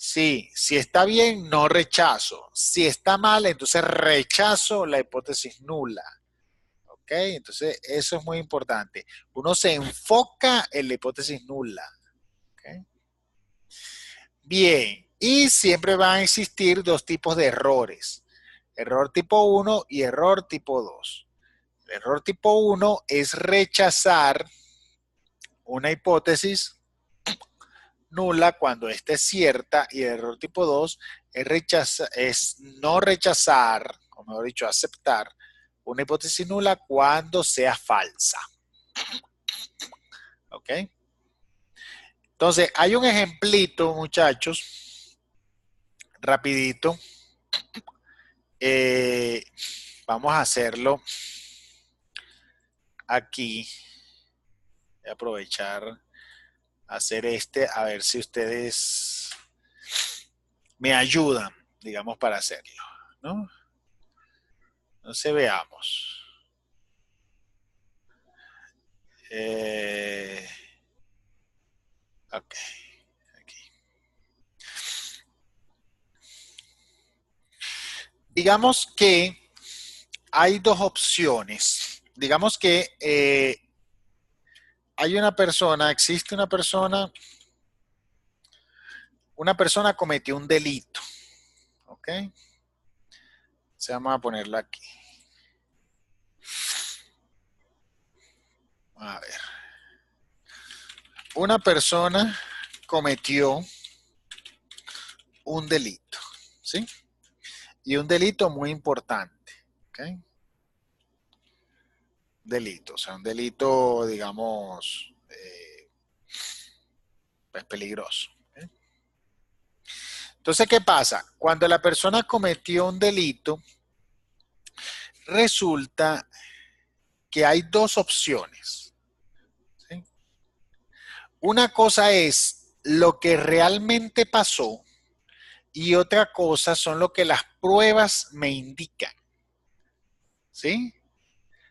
Sí, si está bien, no rechazo. Si está mal, entonces rechazo la hipótesis nula. ¿Ok? Entonces, eso es muy importante. Uno se enfoca en la hipótesis nula. ¿Ok? Bien, y siempre van a existir dos tipos de errores. Error tipo 1 y error tipo 2. El error tipo 1 es rechazar una hipótesis nula cuando ésta es cierta y el error tipo 2 es no rechazar, o mejor dicho, aceptar una hipótesis nula cuando sea falsa. ¿Ok? Entonces, hay un ejemplito, muchachos, rapidito. Vamos a hacerlo aquí. Voy a aprovechar a hacer a ver si ustedes me ayudan, digamos, para hacerlo, ¿no? Entonces veamos. Ok, aquí. Digamos que hay dos opciones. Digamos que hay existe una persona cometió un delito, ¿ok? Se vamos a ponerlo aquí. A ver. Una persona cometió un delito, ¿sí? Y un delito muy importante, ¿ok? Delito, o sea, un delito, digamos, pues peligroso. ¿Ok? Entonces, ¿qué pasa? Cuando la persona cometió un delito, resulta que hay dos opciones, ¿sí? Una cosa es lo que realmente pasó y otra cosa son lo que las pruebas me indican, ¿sí?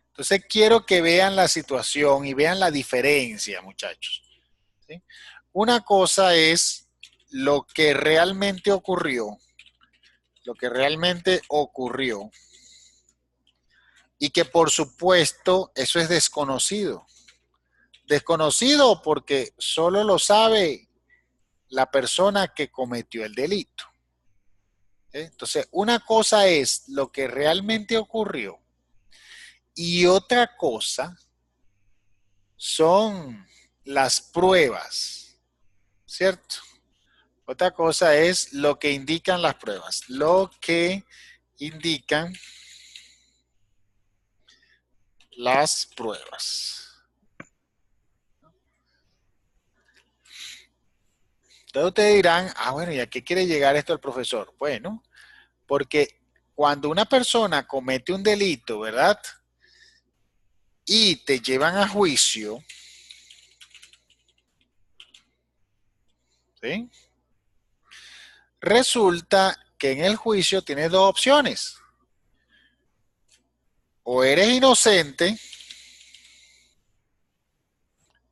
Entonces quiero que vean la situación y vean la diferencia, muchachos, ¿sí? Una cosa es lo que realmente ocurrió, y que por supuesto eso es desconocido. Desconocido porque solo lo sabe la persona que cometió el delito. Entonces, una cosa es lo que realmente ocurrió y otra cosa son las pruebas, ¿cierto? Otra cosa es lo que indican las pruebas, lo que indican las pruebas. Entonces ustedes dirán, bueno, ¿y a qué quiere llegar esto el profesor? Bueno, porque cuando una persona comete un delito, ¿verdad? Y te llevan a juicio, ¿sí? Resulta que en el juicio tienes dos opciones. O eres inocente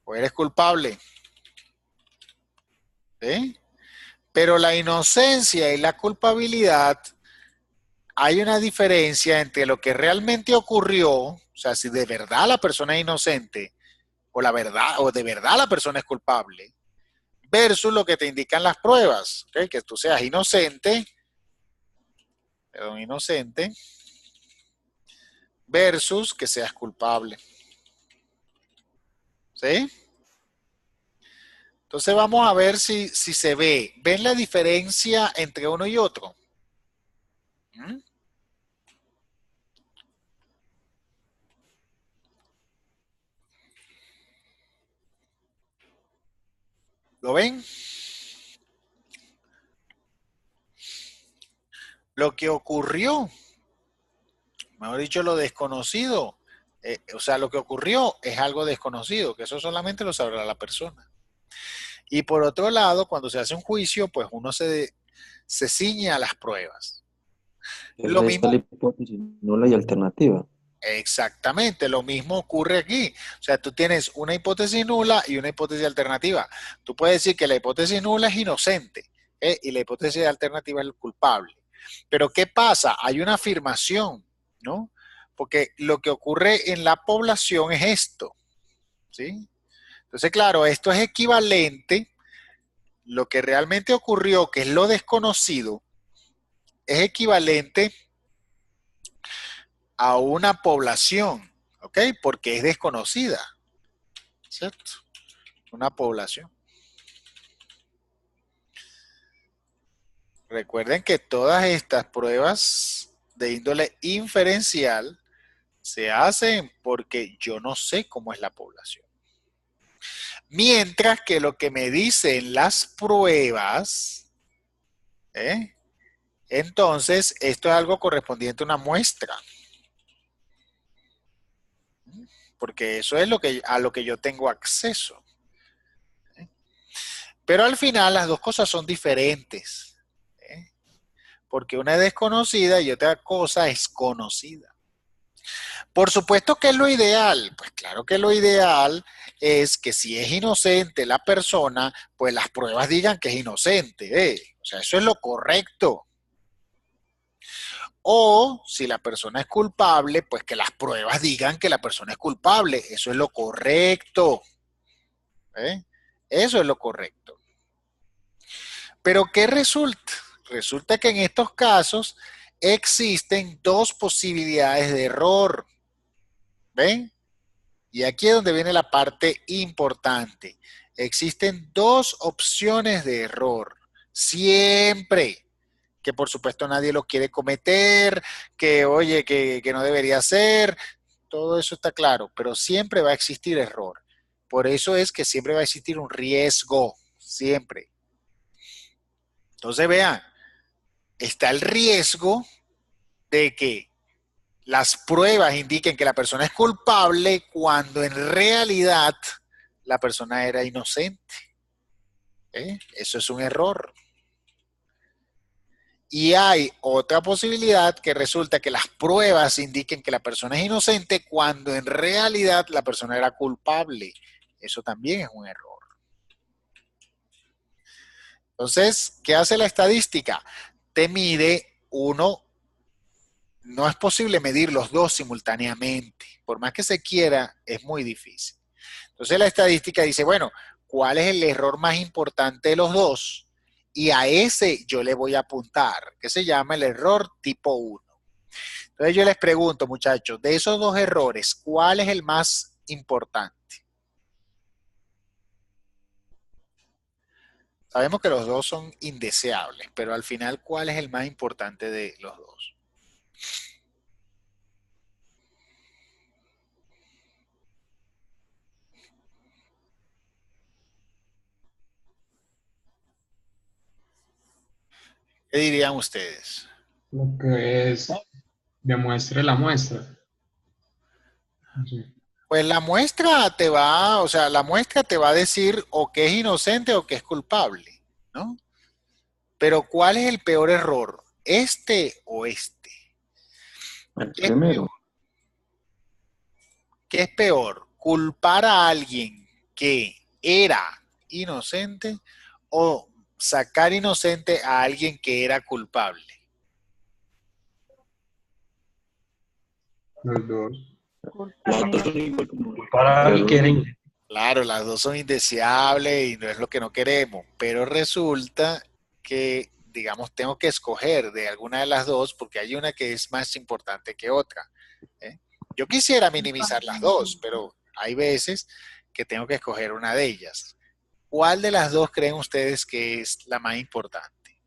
o eres culpable. ¿Sí? Pero la inocencia y la culpabilidad, hay una diferencia entre lo que realmente ocurrió, o sea, si de verdad la persona es inocente o la verdad o de verdad la persona es culpable, versus lo que te indican las pruebas, ¿okay? Que tú seas inocente versus que seas culpable. ¿Sí? Entonces vamos a ver si se ve. ¿Ven la diferencia entre uno y otro? ¿Mm? ¿Lo ven? Lo que ocurrió, mejor dicho, lo desconocido, o sea, lo que ocurrió es algo desconocido, que eso solamente lo sabrá la persona. Y por otro lado, cuando se hace un juicio, pues uno se ciñe a las pruebas. Lo Resta la mismo, hipótesis nula y alternativa. exactamente, lo mismo ocurre aquí. O sea, tú tienes una hipótesis nula y una hipótesis alternativa. Tú puedes decir que la hipótesis nula es inocente, y la hipótesis alternativa es el culpable. Pero ¿qué pasa? Hay una afirmación, ¿no? Porque lo que ocurre en la población es esto, ¿sí? Entonces, claro, esto es equivalente, lo que realmente ocurrió, que es lo desconocido, es equivalente a una población, ¿ok? Porque es desconocida, ¿cierto? Una población. Recuerden que todas estas pruebas de índole inferencial se hacen porque yo no sé cómo es la población. Mientras que lo que me dicen las pruebas, ¿eh? Entonces, esto es algo correspondiente a una muestra, porque eso es a lo que yo tengo acceso. Pero al final las dos cosas son diferentes, ¿eh? Porque una es desconocida y otra cosa es conocida. Por supuesto que es lo ideal, pues claro que lo ideal es que si es inocente la persona, pues las pruebas digan que es inocente, ¿eh? O sea, eso es lo correcto. O si la persona es culpable, pues que las pruebas digan que la persona es culpable. Eso es lo correcto. ¿Eh? Eso es lo correcto. Pero ¿qué resulta? Resulta que en estos casos existen dos posibilidades de error. ¿Ven? Y aquí es donde viene la parte importante. Existen dos opciones de error. Siempre. Que por supuesto nadie lo quiere cometer, que oye, que no debería ser. Todo eso está claro, pero siempre va a existir error. Por eso es que siempre va a existir un riesgo. Siempre. Entonces vean, está el riesgo de que las pruebas indiquen que la persona es culpable cuando en realidad la persona era inocente. Eso es un error. Y hay otra posibilidad que resulta que las pruebas indiquen que la persona es inocente cuando en realidad la persona era culpable. Eso también es un error. Entonces, ¿qué hace la estadística? Te mide uno. No es posible medir los dos simultáneamente. Por más que se quiera, es muy difícil. Entonces la estadística dice, bueno, ¿cuál es el error más importante de los dos? Y a ese yo le voy a apuntar, que se llama el error tipo 1. Entonces yo les pregunto, muchachos, de esos dos errores, ¿cuál es el más importante? Sabemos que los dos son indeseables, pero al final, ¿cuál es el más importante de los dos? ¿Qué dirían ustedes? Lo que es demuestre la muestra. Sí. Pues la muestra te va, o sea, la muestra te va a decir o que es inocente o que es culpable, ¿no? Pero ¿cuál es el peor error? ¿Este o este? El ¿Qué es primero. peor? ¿Qué es peor? ¿Culpar a alguien que era inocente o sacar inocente a alguien que era culpable? Los dos. Culpar Nosotros inocente. culpar a alguien que era inocente. Claro, las dos son indeseables y no es lo que no queremos, pero resulta que, digamos, tengo que escoger de alguna de las dos porque hay una que es más importante que otra. ¿Eh? Yo quisiera minimizar las dos, pero hay veces que tengo que escoger una de ellas. ¿Cuál de las dos creen ustedes que es la más importante?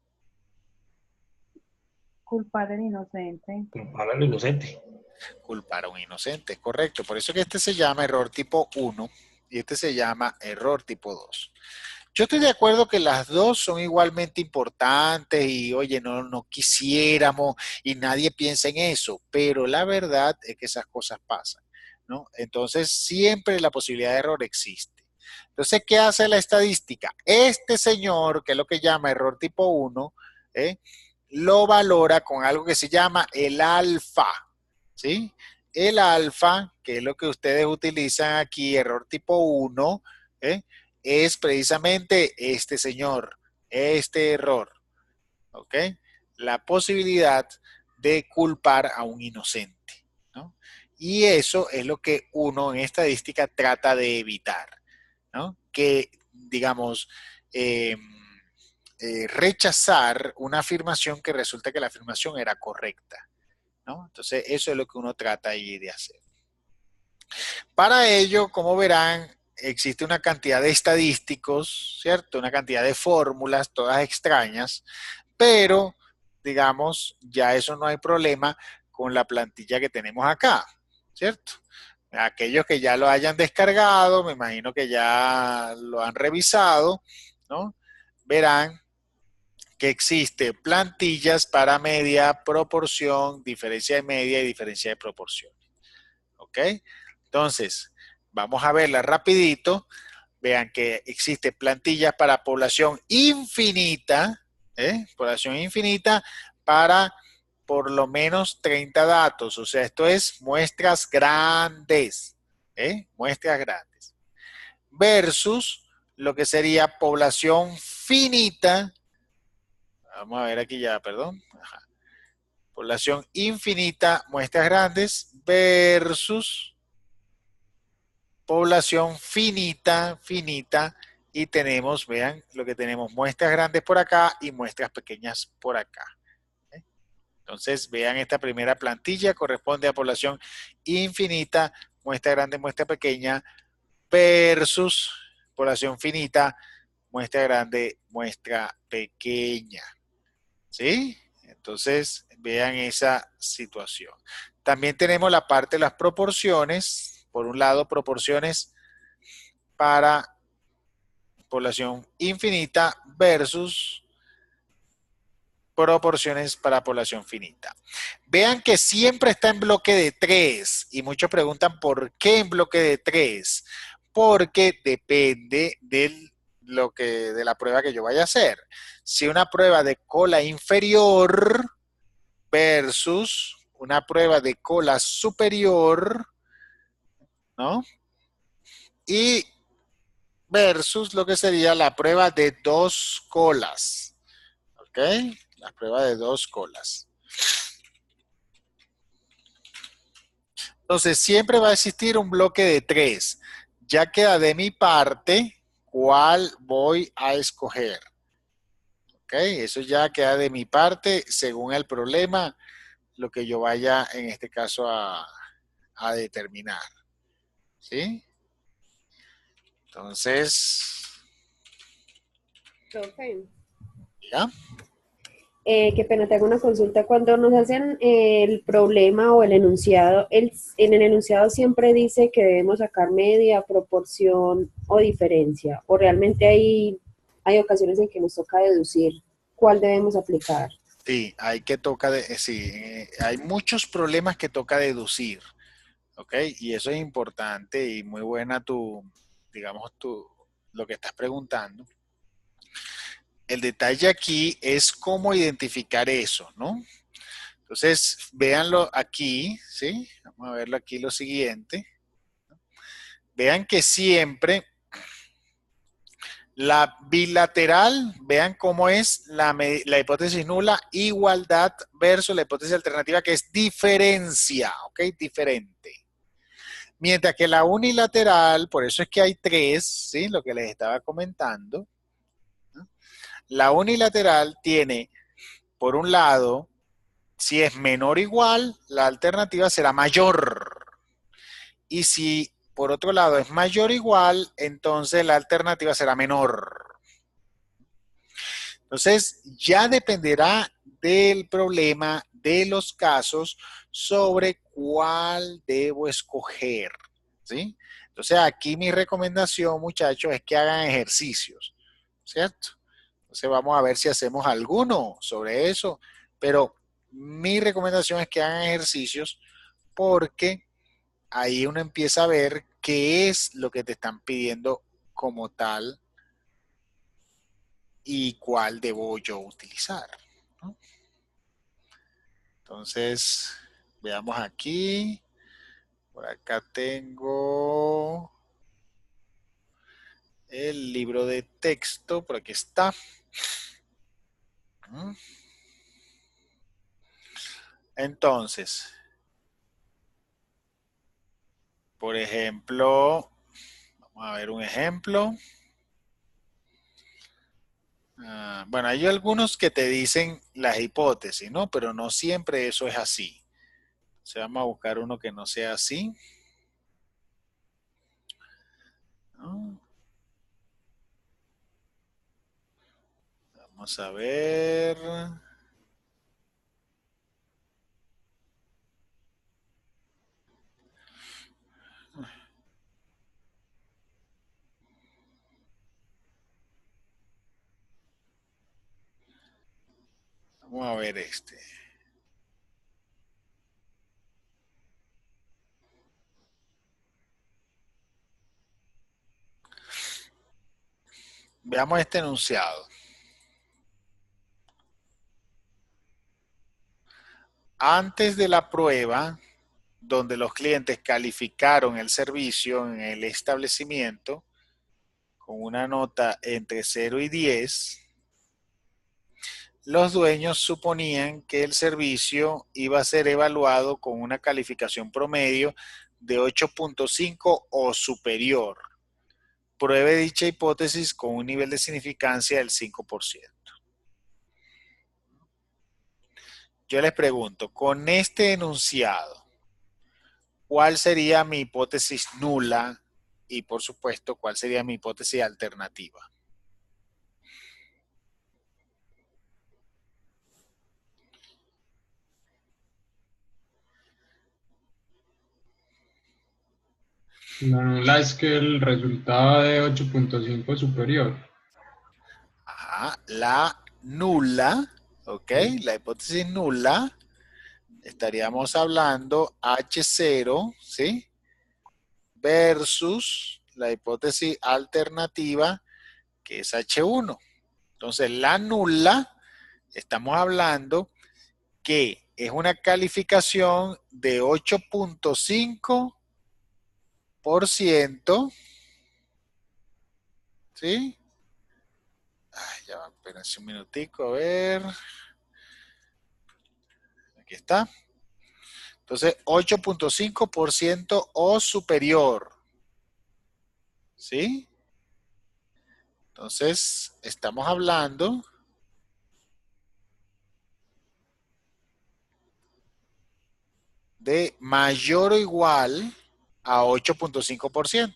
Culpar al inocente. Culpar al inocente. Culpar a un inocente, correcto. Por eso que este se llama error tipo 1 y este se llama error tipo 2. Yo estoy de acuerdo que las dos son igualmente importantes y oye, no quisiéramos y nadie piensa en eso, pero la verdad es que esas cosas pasan, ¿no? Entonces siempre la posibilidad de error existe. Entonces, ¿qué hace la estadística? Este señor, que es lo que llama error tipo 1, ¿eh? Lo valora con algo que se llama el alfa, ¿sí? El alfa, que es lo que ustedes utilizan aquí, error tipo 1, ¿eh? Es precisamente este señor, este error, ¿ok? La posibilidad de culpar a un inocente, ¿no? Y eso es lo que uno en estadística trata de evitar, ¿no? Que, digamos, eh, rechazar una afirmación que resulta que la afirmación era correcta, ¿no? Entonces, eso es lo que uno trata ahí de hacer. Para ello, como verán, existe una cantidad de estadísticos, ¿cierto? Una cantidad de fórmulas, todas extrañas, pero, digamos, ya eso no hay problema con la plantilla que tenemos acá, ¿cierto? Aquellos que ya lo hayan descargado, me imagino que ya lo han revisado, ¿no? Verán que existe plantillas para media, proporción, diferencia de media y diferencia de proporción. ¿Ok? Entonces, vamos a verla rapidito. Vean que existe plantillas para población infinita, población infinita para por lo menos 30 datos. O sea, esto es muestras grandes, muestras grandes. Versus lo que sería población finita. Vamos a ver aquí ya, perdón. Ajá. Población infinita, muestras grandes, versus población finita, finita, y tenemos, vean lo que tenemos, muestras grandes por acá y muestras pequeñas por acá. Entonces, vean esta primera plantilla, corresponde a población infinita, muestra grande, muestra pequeña, versus población finita, muestra grande, muestra pequeña. ¿Sí? Entonces, vean esa situación. También tenemos la parte de las proporciones. Por un lado, proporciones para población infinita versus proporciones para población finita. Vean que siempre está en bloque de 3 y muchos preguntan por qué en bloque de 3. Porque depende de la prueba que yo vaya a hacer. Si una prueba de cola inferior versus una prueba de cola superior, ¿no? Y versus lo que sería la prueba de 2 colas. ¿Ok? La prueba de 2 colas. Entonces, siempre va a existir un bloque de 3. Ya queda de mi parte cuál voy a escoger. ¿Ok? Eso ya queda de mi parte según el problema, lo que yo vaya en este caso a determinar. ¿Sí? Entonces, Profe, ¿ya? qué pena, te hago una consulta. Cuando nos hacen el problema o el enunciado, en el enunciado siempre dice que debemos sacar media, proporción o diferencia. O realmente hay ocasiones en que nos toca deducir cuál debemos aplicar. Sí, hay muchos problemas que toca deducir, ¿ok? Y eso es importante y muy buena lo que estás preguntando. El detalle aquí es cómo identificar eso, ¿no? Entonces, véanlo aquí, ¿sí? Vamos a verlo aquí lo siguiente. Vean que siempre la bilateral, vean cómo es la hipótesis nula, igualdad versus la hipótesis alternativa que es diferencia, ¿ok? Diferente. Mientras que la unilateral, por eso es que hay 3, ¿sí? Lo que les estaba comentando. ¿No? La unilateral tiene, por un lado, si es menor o igual, la alternativa será mayor. Y si por otro lado es mayor o igual, entonces la alternativa será menor. Entonces, ya dependerá del problema, de los casos, sobre cuál debo escoger. ¿Sí? Entonces, aquí mi recomendación, muchachos, es que hagan ejercicios. ¿Cierto? Entonces, vamos a ver si hacemos alguno sobre eso. Pero mi recomendación es que hagan ejercicios porque ahí uno empieza a ver qué es lo que te están pidiendo como tal y cuál debo yo utilizar, ¿no? Entonces, veamos aquí. Por acá tengo el libro de texto, por aquí está. Entonces, por ejemplo, vamos a ver un ejemplo. Bueno, hay algunos que te dicen las hipótesis, ¿no? Pero no siempre eso es así. Entonces vamos a buscar uno que no sea así, ¿no? Vamos a ver. Vamos a ver este. Veamos este enunciado. Antes de la prueba, donde los clientes calificaron el servicio en el establecimiento con una nota entre 0 y 10, los dueños suponían que el servicio iba a ser evaluado con una calificación promedio de 8.5 o superior. Pruebe dicha hipótesis con un nivel de significancia del 5%. Yo les pregunto, con este enunciado, ¿cuál sería mi hipótesis nula? Y por supuesto, ¿cuál sería mi hipótesis alternativa? La nula es que el resultado de 8.5 es superior. Ajá, la nula, ¿ok? La hipótesis nula, estaríamos hablando H0, ¿sí? Versus la hipótesis alternativa, que es H1. Entonces, la nula, estamos hablando que es una calificación de 8.5%, ¿sí? Ay, ya va, espérense un minutico, a ver. Aquí está. Entonces, 8.5% o superior, ¿sí? Entonces, estamos hablando de mayor o igual a 8.5%,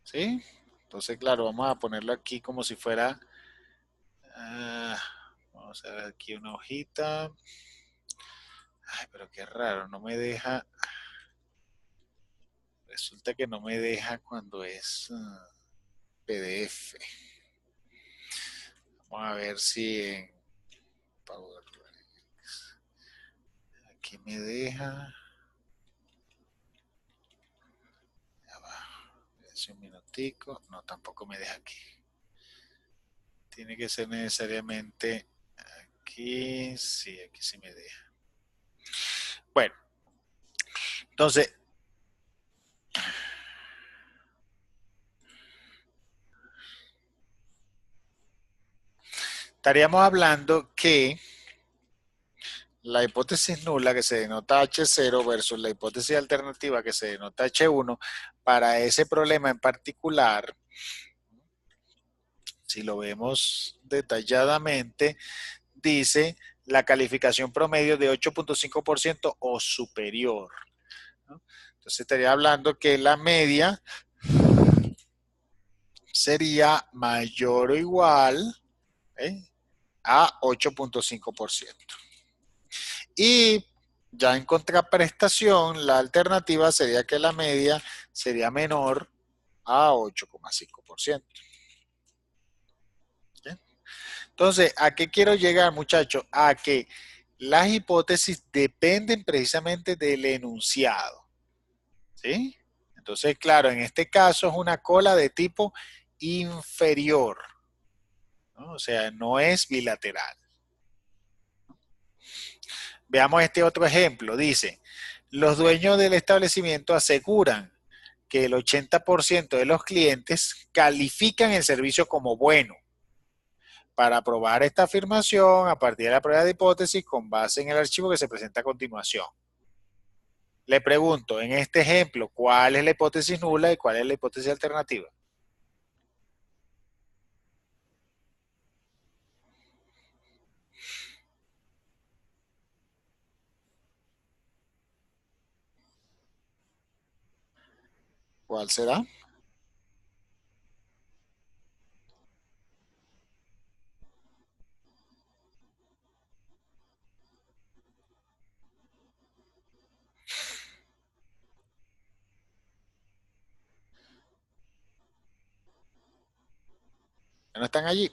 ¿sí? Entonces, claro, vamos a ponerlo aquí como si fuera, vamos a ver aquí una hojita. Ay, pero qué raro, no me deja, resulta que no me deja cuando es PDF. Vamos a ver si en Power, aquí me deja. Ya va. Un minutico. No, tampoco me deja aquí. Tiene que ser necesariamente aquí. Sí, aquí sí me deja. Bueno, entonces, estaríamos hablando que la hipótesis nula, que se denota H0, versus la hipótesis alternativa, que se denota H1, para ese problema en particular, si lo vemos detalladamente, dice la calificación promedio de 8.5% o superior, ¿no? Entonces estaría hablando que la media sería mayor o igual, ¿eh?, a 8.5%. Y ya en contraprestación, la alternativa sería que la media sería menor a 8.5%. Entonces, ¿a qué quiero llegar, muchachos? A que las hipótesis dependen precisamente del enunciado, ¿sí? Entonces, claro, en este caso es una cola de tipo inferior, ¿no? O sea, no es bilateral. Veamos este otro ejemplo. Dice, los dueños del establecimiento aseguran que el 80% de los clientes califican el servicio como bueno. Para probar esta afirmación, a partir de la prueba de hipótesis, con base en el archivo que se presenta a continuación. Le pregunto, en este ejemplo, ¿cuál es la hipótesis nula y cuál es la hipótesis alternativa? ¿Cuál será? ¿Ya no están allí?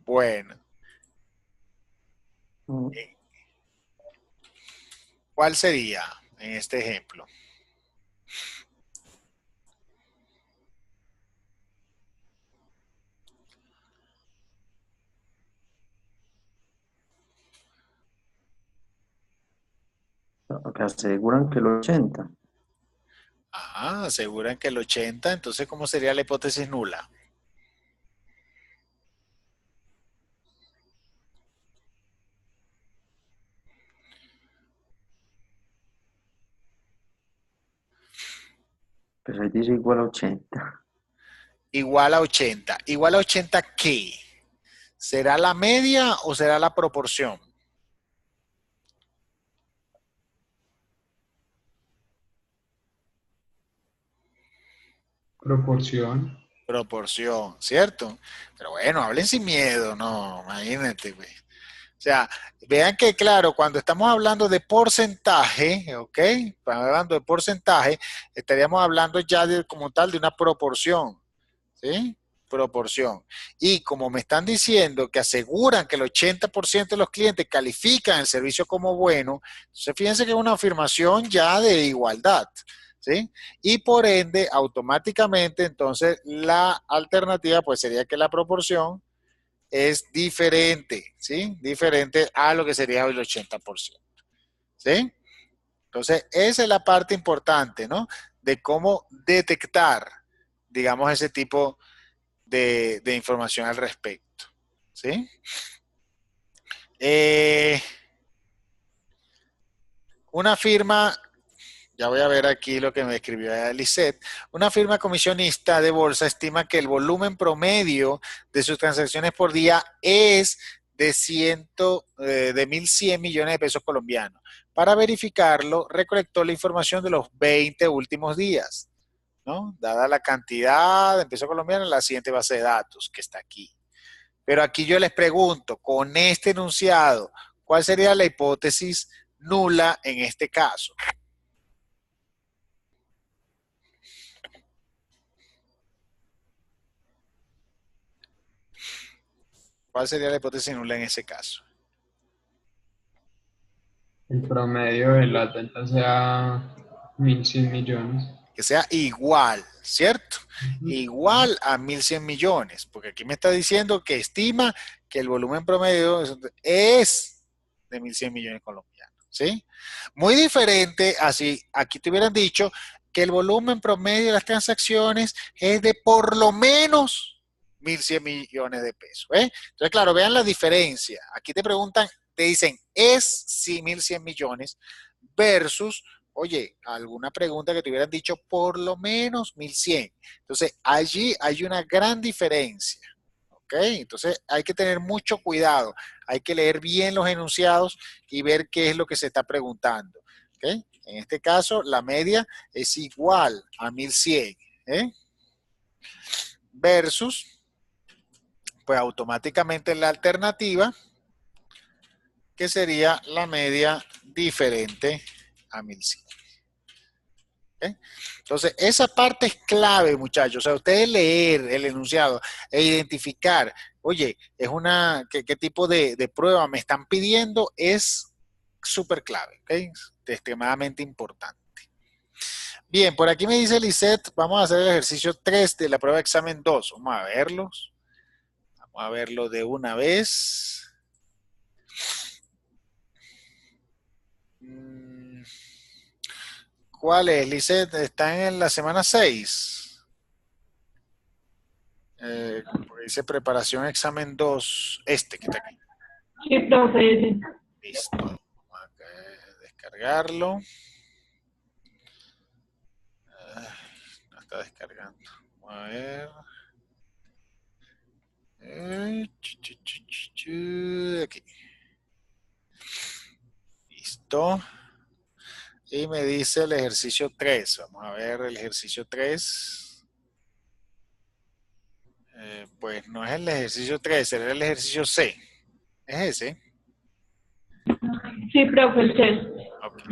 Bueno, Mm, ¿cuál sería en este ejemplo? que aseguran que el 80. Ah, aseguran que el 80, entonces ¿cómo sería la hipótesis nula? Pero ahí dice igual a 80. Igual a 80. ¿Igual a 80 qué? ¿Será la media o será la proporción? Proporción. Proporción, ¿cierto? Pero bueno, hablen sin miedo, no, imagínate, güey. O sea, vean que claro, cuando estamos hablando de porcentaje, ¿ok? Cuando hablando de porcentaje, estaríamos hablando ya de, como tal de una proporción, ¿sí? Proporción. Y como me están diciendo que aseguran que el 80% de los clientes califican el servicio como bueno, entonces fíjense que es una afirmación ya de igualdad, ¿sí? Y por ende, automáticamente, entonces la alternativa pues sería que la proporción es diferente, ¿sí? Diferente a lo que sería el 80%, ¿sí? Entonces, esa es la parte importante, ¿no? De cómo detectar, digamos, ese tipo de información al respecto, ¿sí? Eh, una firma, ya voy a ver aquí lo que me escribió Lisette, una firma comisionista de bolsa estima que el volumen promedio de sus transacciones por día es de 1.100 millones de pesos colombianos. Para verificarlo, recolectó la información de los 20 últimos días, ¿no? Dada la cantidad de pesos colombianos en la siguiente base de datos que está aquí. Pero aquí yo les pregunto, con este enunciado, ¿cuál sería la hipótesis nula en este caso? ¿Cuál sería la hipótesis nula en ese caso? El promedio de las ventas sea 1.100 millones. Que sea igual, ¿cierto? Ujú. Igual a 1.100 millones, porque aquí me está diciendo que estima que el volumen promedio es de 1.100 millones colombianos, ¿sí? Muy diferente, así, aquí te hubieran dicho que el volumen promedio de las transacciones es de por lo menos 1.100 millones de pesos, ¿eh? Entonces, claro, vean la diferencia. Aquí te preguntan, te dicen, es sí 1.100 millones versus oye, alguna pregunta que te hubieran dicho por lo menos 1.100. Entonces, allí hay una gran diferencia. ¿Ok? Entonces, hay que tener mucho cuidado. Hay que leer bien los enunciados y ver qué es lo que se está preguntando. ¿Ok? En este caso, la media es igual a 1.100. ¿Eh? Versus, pues automáticamente la alternativa, que sería la media diferente a 1.100. ¿Eh? Entonces, esa parte es clave, muchachos. O sea, ustedes leer el enunciado e identificar, oye, es ¿qué tipo de prueba me están pidiendo? Es súper clave, ¿ok? Es extremadamente importante. Bien, por aquí me dice Lisette, vamos a hacer el ejercicio 3 de la prueba de examen 2. Vamos a verlos. Vamos a verlo de una vez. ¿Cuál es, Lisette? ¿Están en la semana 6? Porque dice preparación examen 2, este que está aquí. Sí, profe. Listo. Vamos a descargarlo. No está descargando. Vamos a ver. Aquí. Listo. Y me dice el ejercicio 3. Vamos a ver el ejercicio 3. Pues no es el ejercicio 3, será el ejercicio C. Es ese. Sí, profe, sí. Ok.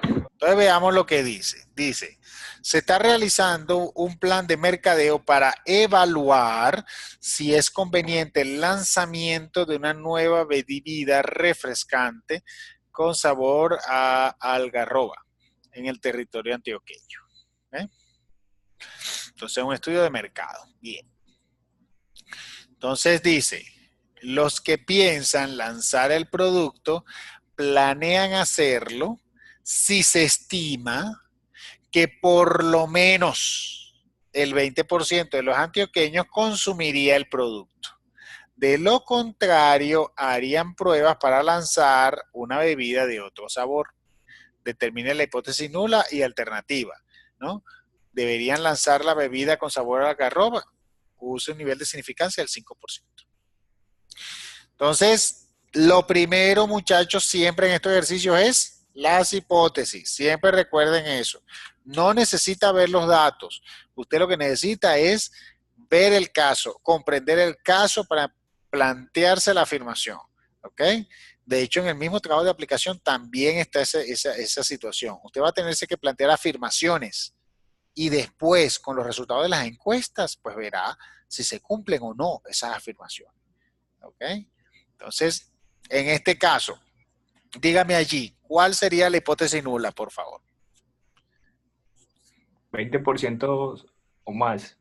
Entonces veamos lo que dice. Dice, se está realizando un plan de mercadeo para evaluar si es conveniente el lanzamiento de una nueva bebida refrescante con sabor a algarroba en el territorio antioqueño. ¿Eh? Entonces, un estudio de mercado. Bien. Entonces dice, los que piensan lanzar el producto planean hacerlo si se estima que por lo menos el 20% de los antioqueños consumiría el producto. De lo contrario, harían pruebas para lanzar una bebida de otro sabor. Determine la hipótesis nula y alternativa, ¿no? Deberían lanzar la bebida con sabor a algarroba. Use un nivel de significancia del 5%. Entonces, lo primero, muchachos, siempre en estos ejercicios es las hipótesis. Siempre recuerden eso. No necesita ver los datos. Usted lo que necesita es ver el caso, comprender el caso para plantearse la afirmación. ¿Ok? De hecho, en el mismo trabajo de aplicación también está esa situación. Usted va a tenerse que plantear afirmaciones y después, con los resultados de las encuestas, pues verá si se cumplen o no esas afirmaciones. ¿Ok? Entonces, en este caso, dígame allí, ¿cuál sería la hipótesis nula, por favor? 20% o más.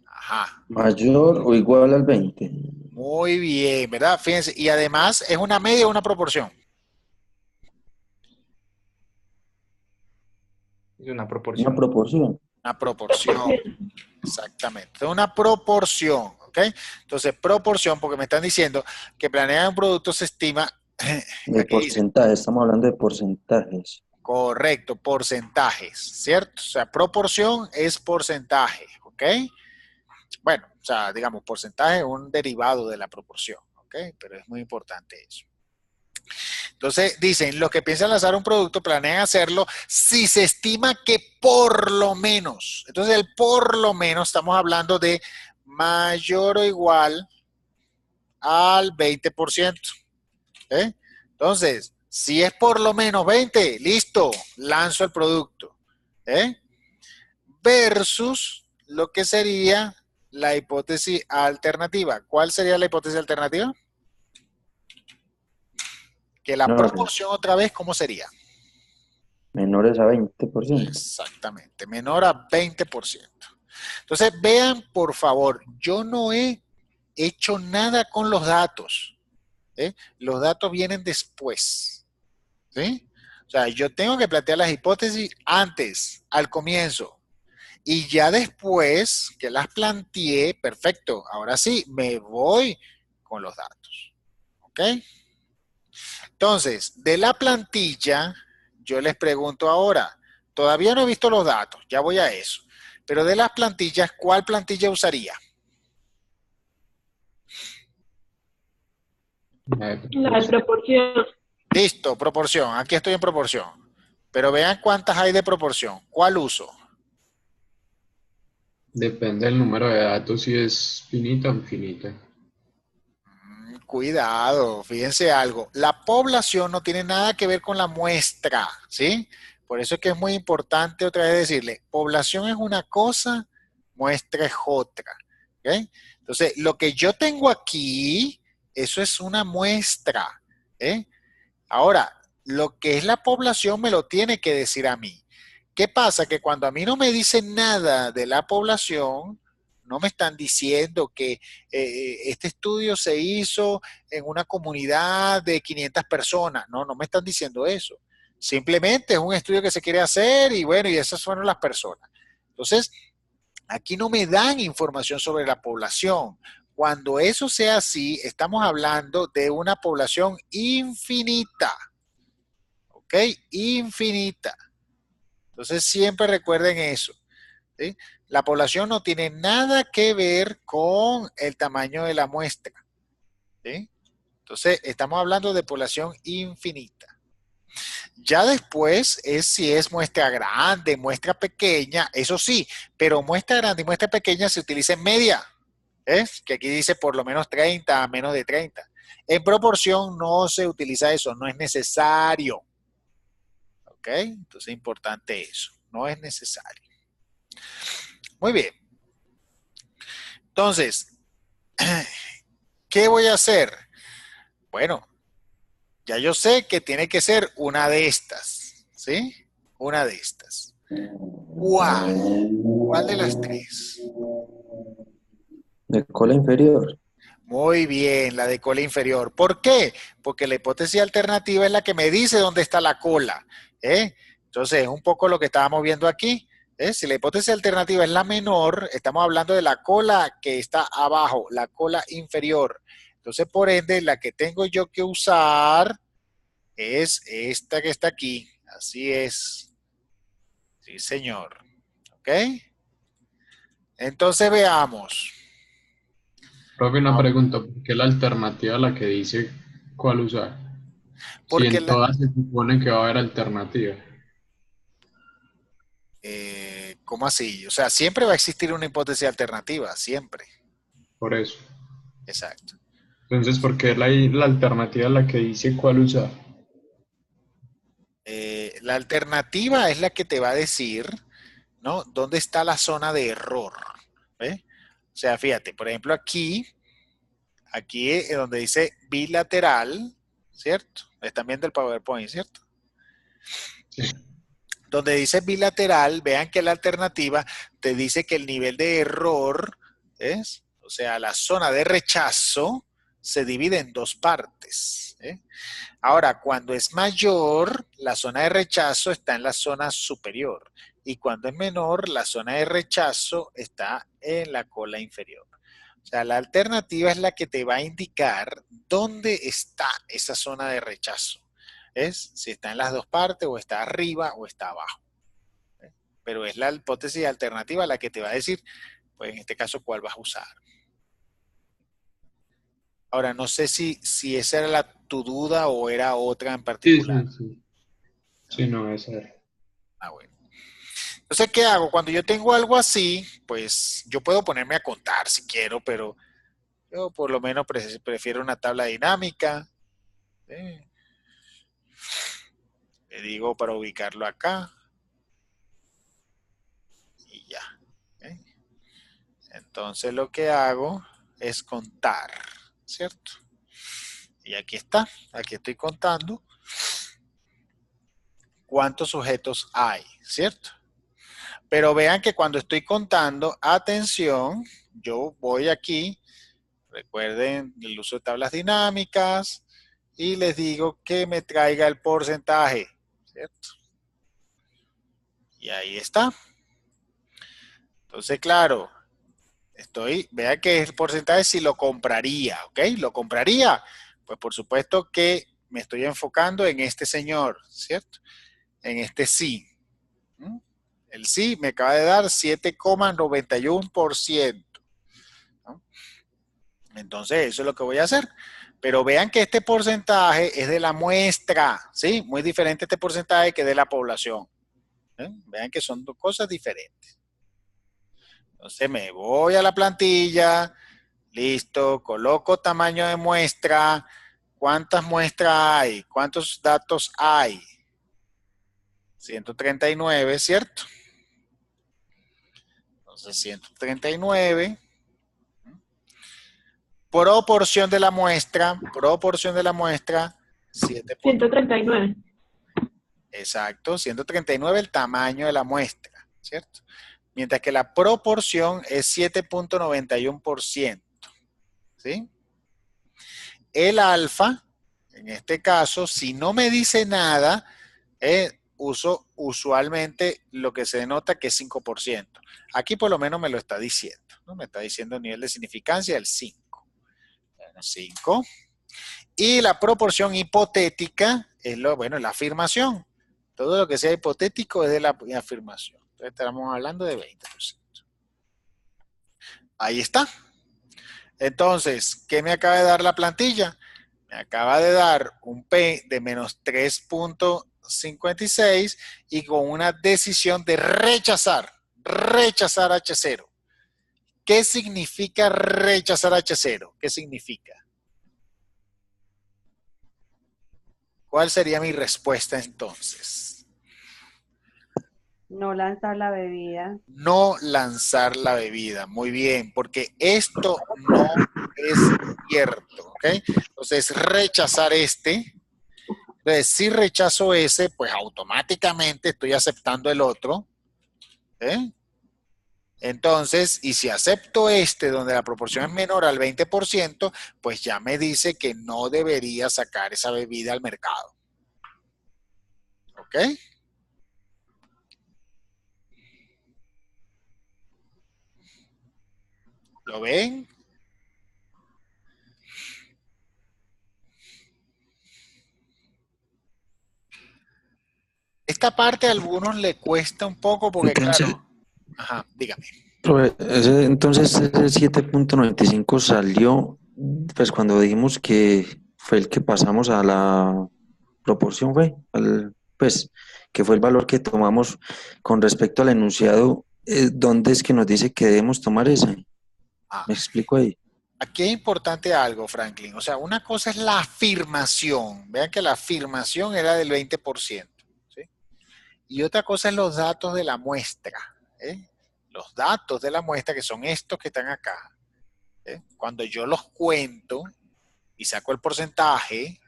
Ajá. Mayor o igual al 20. Muy bien, ¿verdad? Fíjense, y además, ¿es una media o una proporción? Es una Una proporción. proporción. Una proporción, exactamente. Es una proporción, ¿ok? Entonces, proporción, porque me están diciendo que planear un producto se estima, De aquí dice, porcentaje, estamos hablando de porcentajes. correcto, porcentajes, ¿cierto? O sea, proporción es porcentaje, ¿ok? Bueno, o sea, digamos, porcentaje es un derivado de la proporción, ¿ok? Pero es muy importante eso. Entonces, dicen, los que piensan lanzar un producto planean hacerlo si se estima que por lo menos, entonces el por lo menos estamos hablando de mayor o igual al 20%. ¿Eh? Entonces, si es por lo menos 20, listo, lanzo el producto. ¿Eh? Versus lo que sería la hipótesis alternativa. ¿Cuál sería la hipótesis alternativa? Que la proporción otra vez, ¿cómo sería? Menores a 20%. Exactamente, menor a 20%. Entonces, vean, por favor, yo no he hecho nada con los datos. ¿Eh? Los datos vienen después. ¿Sí? O sea, yo tengo que plantear las hipótesis antes, al comienzo. Y ya después que las planteé, perfecto, ahora sí, me voy con los datos. ¿Ok? Entonces, de la plantilla, yo les pregunto ahora, todavía no he visto los datos, ya voy a eso, pero de las plantillas, ¿cuál plantilla usaría? La de proporción. Listo, proporción, aquí estoy en proporción, pero vean cuántas hay de proporción, ¿cuál uso? Depende del número de datos, si es finita o infinita. Cuidado, fíjense algo, la población no tiene nada que ver con la muestra, ¿sí? Por eso es que es muy importante otra vez decirle, población es una cosa, muestra es otra, ¿ok? Entonces, lo que yo tengo aquí, eso es una muestra, ¿eh? Ahora, lo que es la población me lo tiene que decir a mí. ¿Qué pasa? Que cuando a mí no me dicen nada de la población, no me están diciendo que este estudio se hizo en una comunidad de 500 personas. No, no me están diciendo eso. Simplemente es un estudio que se quiere hacer y bueno, y esas fueron las personas. Entonces, aquí no me dan información sobre la población. Cuando eso sea así, estamos hablando de una población infinita. ¿Ok? Infinita. Entonces, siempre recuerden eso. ¿Sí? La población no tiene nada que ver con el tamaño de la muestra. ¿Sí? Entonces, estamos hablando de población infinita. Ya después es si es muestra grande, muestra pequeña, eso sí, pero muestra grande y muestra pequeña se utiliza en media, que aquí dice por lo menos 30 a menos de 30. En proporción no se utiliza eso, no es necesario. ¿Ok? Entonces es importante eso, no es necesario. Muy bien. Entonces, ¿qué voy a hacer? Bueno, ya yo sé que tiene que ser una de estas, ¿sí? Una de estas. ¿Cuál? ¿Cuál de las tres? De cola inferior. Muy bien, la de cola inferior. ¿Por qué? Porque la hipótesis alternativa es la que me dice dónde está la cola. ¿Eh? Entonces, es un poco lo que estábamos viendo aquí. Si la hipótesis alternativa es la menor, estamos hablando de la cola que está abajo, la cola inferior. Entonces, por ende, la que tengo yo que usar es esta que está aquí. Así es. Sí, señor. ¿Ok? Entonces, veamos. Profe, una Ah, pregunta, ¿por qué la alternativa a la que dice cuál usar? Si porque en todas se supone que va a haber alternativa. ¿cómo así? O sea, siempre va a existir una hipótesis alternativa, siempre. Por eso. Exacto. Entonces, ¿por qué la alternativa a la que dice cuál usar? La alternativa es la que te va a decir, ¿no? ¿Dónde está la zona de error? ¿Ve? O sea, fíjate, por ejemplo, aquí es donde dice bilateral, ¿cierto? Están viendo el PowerPoint, ¿cierto? Sí. Donde dice bilateral, vean que la alternativa te dice que el nivel de error es, o sea, la zona de rechazo se divide en dos partes. Ahora, cuando es mayor, la zona de rechazo está en la zona superior y cuando es menor, la zona de rechazo está en la cola inferior. O sea, la alternativa es la que te va a indicar dónde está esa zona de rechazo. Es si está en las dos partes o está arriba o está abajo. Pero es la hipótesis alternativa la que te va a decir, pues en este caso, cuál vas a usar. Ahora, no sé si esa era tu duda o era otra en Sí, particular. sí, sí. Sí, no, esa era. Ah, bueno. Entonces, ¿qué hago? Cuando yo tengo algo así, pues yo puedo ponerme a contar si quiero, pero yo por lo menos prefiero una tabla dinámica. ¿eh? Le digo para ubicarlo acá y ya. ¿eh? Entonces lo que hago es contar, ¿cierto? Y aquí está, aquí estoy contando cuántos sujetos hay, ¿cierto? Pero vean que cuando estoy contando, atención, yo voy aquí, recuerden el uso de tablas dinámicas, y les digo que me traiga el porcentaje, ¿cierto? Y ahí está. Entonces, claro, vea que el porcentaje si lo compraría, ¿ok? ¿Lo compraría? Pues por supuesto que me estoy enfocando en este señor, ¿cierto? En este sí. ¿Mm? El sí me acaba de dar 7,91%. ¿no? Entonces, eso es lo que voy a hacer. Pero vean que este porcentaje es de la muestra, ¿sí? Muy diferente este porcentaje que de la población. Vean que son dos cosas diferentes. Entonces me voy a la plantilla, listo, coloco tamaño de muestra, ¿cuántas muestras hay? ¿Cuántos datos hay? 139, ¿cierto? Entonces 139, proporción de la muestra, 7. 139. Exacto, 139 el tamaño de la muestra, ¿cierto? Mientras que la proporción es 7,91%, ¿sí? El alfa, en este caso, si no me dice nada, uso usualmente lo que se denota que es 5%. Aquí por lo menos me lo está diciendo, ¿no? Me está diciendo el nivel de significancia del 5. 5. Y la proporción hipotética es la afirmación. Todo lo que sea hipotético es de la afirmación. Entonces estamos hablando de 20%. Ahí está. Entonces, ¿qué me acaba de dar la plantilla? Me acaba de dar un P de menos 3,56 y con una decisión de rechazar H0. ¿Qué significa rechazar H0? ¿Qué significa? ¿Cuál sería mi respuesta entonces? No lanzar la bebida. No lanzar la bebida. Muy bien, porque esto no es cierto, ¿ok? Entonces, rechazar este. Entonces, si rechazo ese, pues automáticamente estoy aceptando el otro. ¿Eh? Entonces, y si acepto este, donde la proporción es menor al 20%, pues ya me dice que no debería sacar esa bebida al mercado. ¿Ok? ¿Lo ven? Esta parte a algunos le cuesta un poco porque, Entonces, claro, ajá, dígame. entonces ese 7.95 salió, pues cuando dijimos que fue el que pasamos a la proporción, pues que fue el valor que tomamos con respecto al enunciado, ¿dónde es que nos dice que debemos tomar ese? Ah, ¿Me explico ahí? aquí es importante algo, Franklin. O sea, una cosa es la afirmación. Vean que la afirmación era del 20%. ¿Sí? Y otra cosa es los datos de la muestra. ¿Eh? Los datos de la muestra, que son estos que están acá. ¿Eh? Cuando yo los cuento y saco el porcentaje,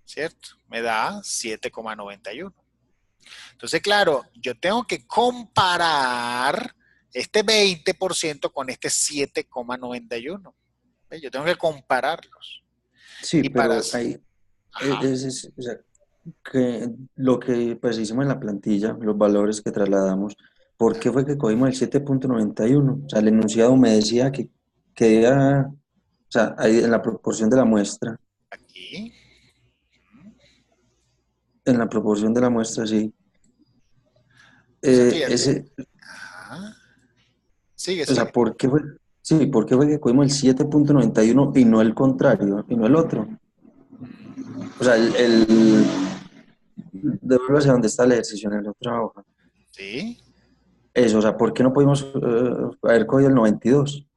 ¿cierto? Me da 7,91. Entonces, claro, yo tengo que comparar este 20% con este 7,91. Yo tengo que compararlos. Sí, Y para... pero ahí, Ajá. o sea, que lo que pues hicimos en la plantilla, los valores que trasladamos, ¿por qué fue que cogimos el 7.91? O sea, el enunciado me decía que debía, o sea, ahí en la proporción de la muestra, Aquí. en la proporción de la muestra, sí. Entonces, fíjate. Ese, Ajá. Sigue, o sea, sigue. ¿por qué fue? Sí, ¿por qué fue que cogimos el 7.91 y no el contrario, y no el otro? O sea, devuélvase donde está el ejercicio en la otra hoja. Sí. Eso, o sea, ¿por qué no pudimos haber cogido el 92?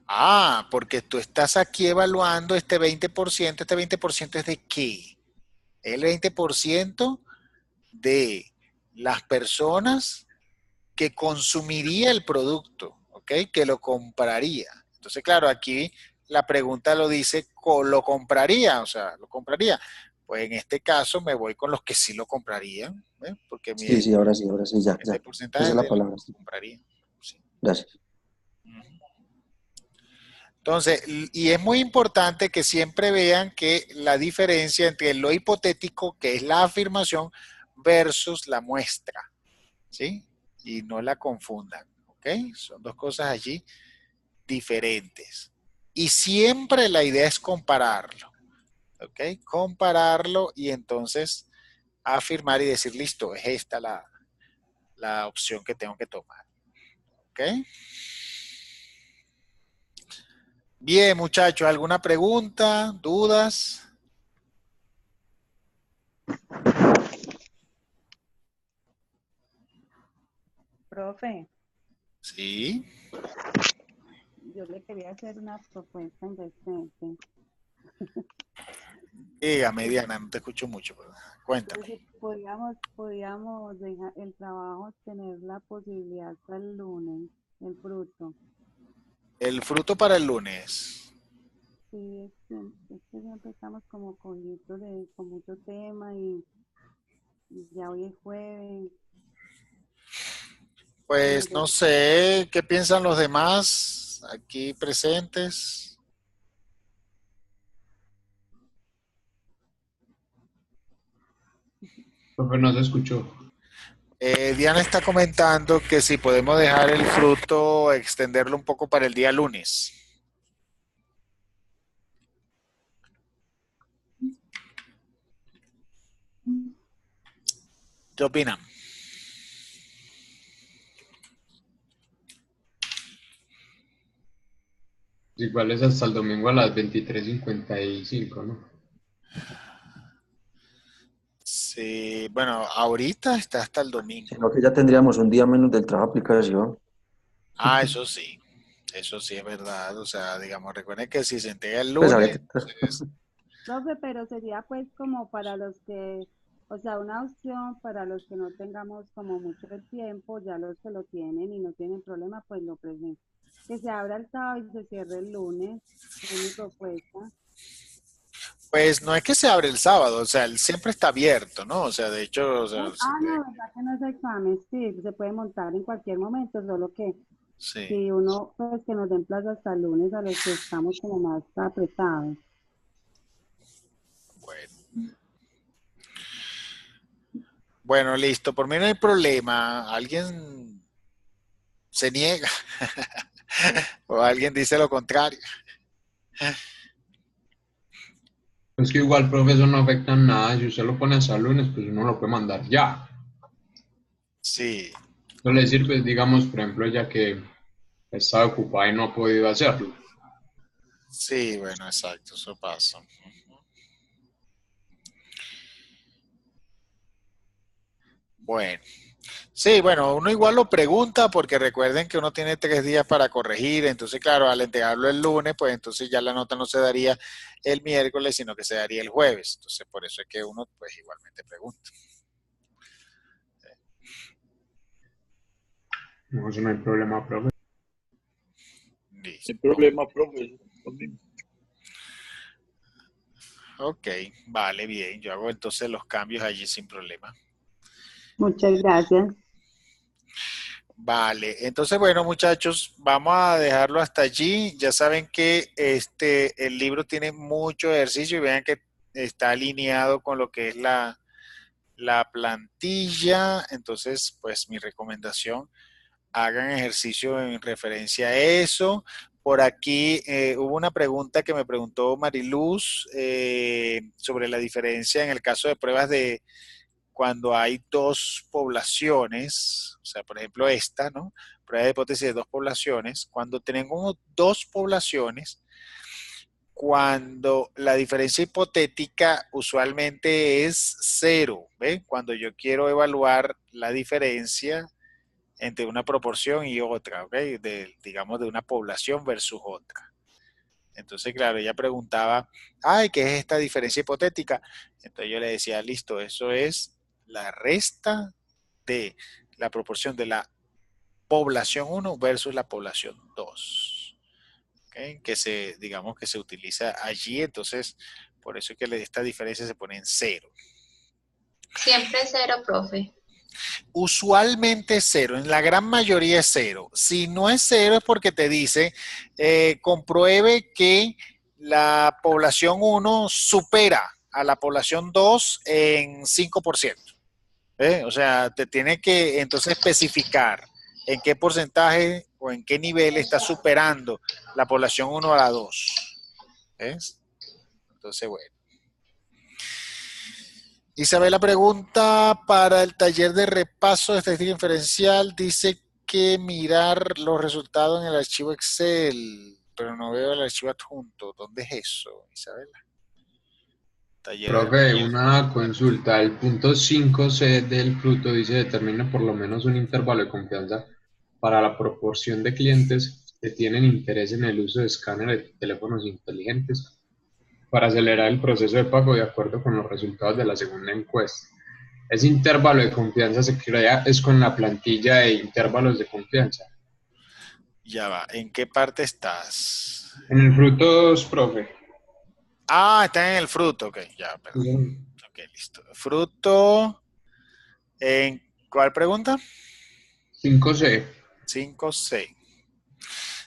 Ah, porque tú estás aquí evaluando este 20%. ¿Este 20% es de qué? El 20% de las personas que consumiría el producto, ¿ok? Que lo compraría. Entonces, claro, aquí la pregunta lo dice, ¿lo compraría? O sea, ¿lo compraría? Pues en este caso me voy con los que sí lo comprarían, ¿eh? Porque Sí, sí, ahora sí, ya, este ya. Esa porcentaje es es la de los palabra, que sí. comprarían. Sí. Gracias. Entonces, y es muy importante que siempre vean que la diferencia entre lo hipotético, que es la afirmación, versus la muestra, ¿sí? Y no la confundan, ¿ok? Son dos cosas allí diferentes. Y siempre la idea es compararlo, ¿ok? Compararlo y entonces afirmar y decir, listo, es esta la opción que tengo que tomar, ¿ok? Bien, muchachos, ¿alguna pregunta, dudas? Profe, Sí. yo le quería hacer una propuesta indecente. Dígame, Diana, no te escucho mucho, pero cuéntame. Si podíamos dejar el trabajo, tener la posibilidad para el lunes, el fruto. El fruto para el lunes. Sí, es que siempre estamos como con mucho tema y ya hoy es jueves. Pues no sé, ¿qué piensan los demás aquí presentes? Profe, no se escuchó. Diana está comentando que si podemos dejar el fruto, extenderlo un poco para el día lunes. ¿Qué opinan? Igual es hasta el domingo a las 23:55, ¿no? Sí, bueno, ahorita está hasta el Sino domingo. que ya tendríamos un día menos del trabajo de aplicación. Ah, eso sí es verdad. O sea, digamos, recuerden que si se entrega el Pues lunes, ahorita, Profe, pero sería pues como para los que O sea, una opción para los que no tengamos como mucho el tiempo, ya los que lo tienen y no tienen problema, pues lo presento. Que se abra el sábado y se cierre el lunes, es mi propuesta. Pues no es que se abre el sábado, o sea, él siempre está abierto, ¿no? O sea, de hecho, o sea, se puede, No, verdad que no es examen, sí, se puede montar en cualquier momento, solo que sí, si uno, pues que nos den plazo hasta el lunes a los que estamos como más apretados. bueno. Bueno, listo, por mí no hay problema. ¿Alguien se niega? ¿O alguien dice lo contrario? Es que igual, profesor, no afecta en nada. Si usted lo pone hasta el lunes, pues uno lo puede mandar ya. Sí, No le sirve, digamos, por ejemplo, ya que está ocupada y no ha podido hacerlo. sí, bueno, exacto, eso pasa. Bueno, sí, bueno, uno igual lo pregunta porque recuerden que uno tiene 3 días para corregir, entonces claro, al entregarlo el lunes, pues entonces ya la nota no se daría el miércoles, sino que se daría el jueves. Entonces por eso es que uno pues igualmente pregunta. No, eso no hay problema, profe. Listo. El problema, profe. Lo mismo. Ok, vale, bien. Yo hago entonces los cambios allí sin problema. Muchas gracias. Vale, entonces bueno muchachos, vamos a dejarlo hasta allí. Ya saben que el libro tiene mucho ejercicio y vean que está alineado con lo que es la plantilla. Entonces, pues mi recomendación, hagan ejercicio en referencia a eso. Por aquí hubo una pregunta que me preguntó Mariluz sobre la diferencia en el caso de pruebas de cuando hay dos poblaciones, o sea, por ejemplo esta, ¿no? Prueba de hipótesis de dos poblaciones. Cuando tenemos dos poblaciones, cuando la diferencia hipotética usualmente es cero, ¿ven? Cuando yo quiero evaluar la diferencia entre una proporción y otra, ¿ok? Digamos, de una población versus otra. Entonces, claro, ella preguntaba, ay, ¿qué es esta diferencia hipotética? Entonces yo le decía, listo, eso es la resta de la proporción de la población uno versus la población 2, ¿okay? Digamos que se utiliza allí, entonces por eso es que esta diferencia se pone en cero. Siempre cero, profe. Usualmente es cero, en la gran mayoría es cero. Si no es cero es porque te dice, compruebe que la población 1 supera a la población 2 en 5%. O sea, te tiene que entonces especificar en qué porcentaje o en qué nivel está superando la población 1 a la 2. ¿Ves? Entonces, bueno. Isabela pregunta para el taller de repaso de estadística inferencial. Dice que mirar los resultados en el archivo Excel, pero no veo el archivo adjunto. ¿Dónde es eso, Isabela? Taller de Profe, repaso. una consulta. El punto 5C del fruto dice determina por lo menos un intervalo de confianza para la proporción de clientes que tienen interés en el uso de escáner de teléfonos inteligentes para acelerar el proceso de pago de acuerdo con los resultados de la segunda encuesta. Ese intervalo de confianza se crea es con la plantilla de intervalos de confianza. Ya va. ¿En qué parte estás? En el fruto 2, profe. Ah, está en el fruto. Ok, ya, perdón. Sí. Ok, listo. Fruto. ¿En cuál pregunta? 5C. 5C.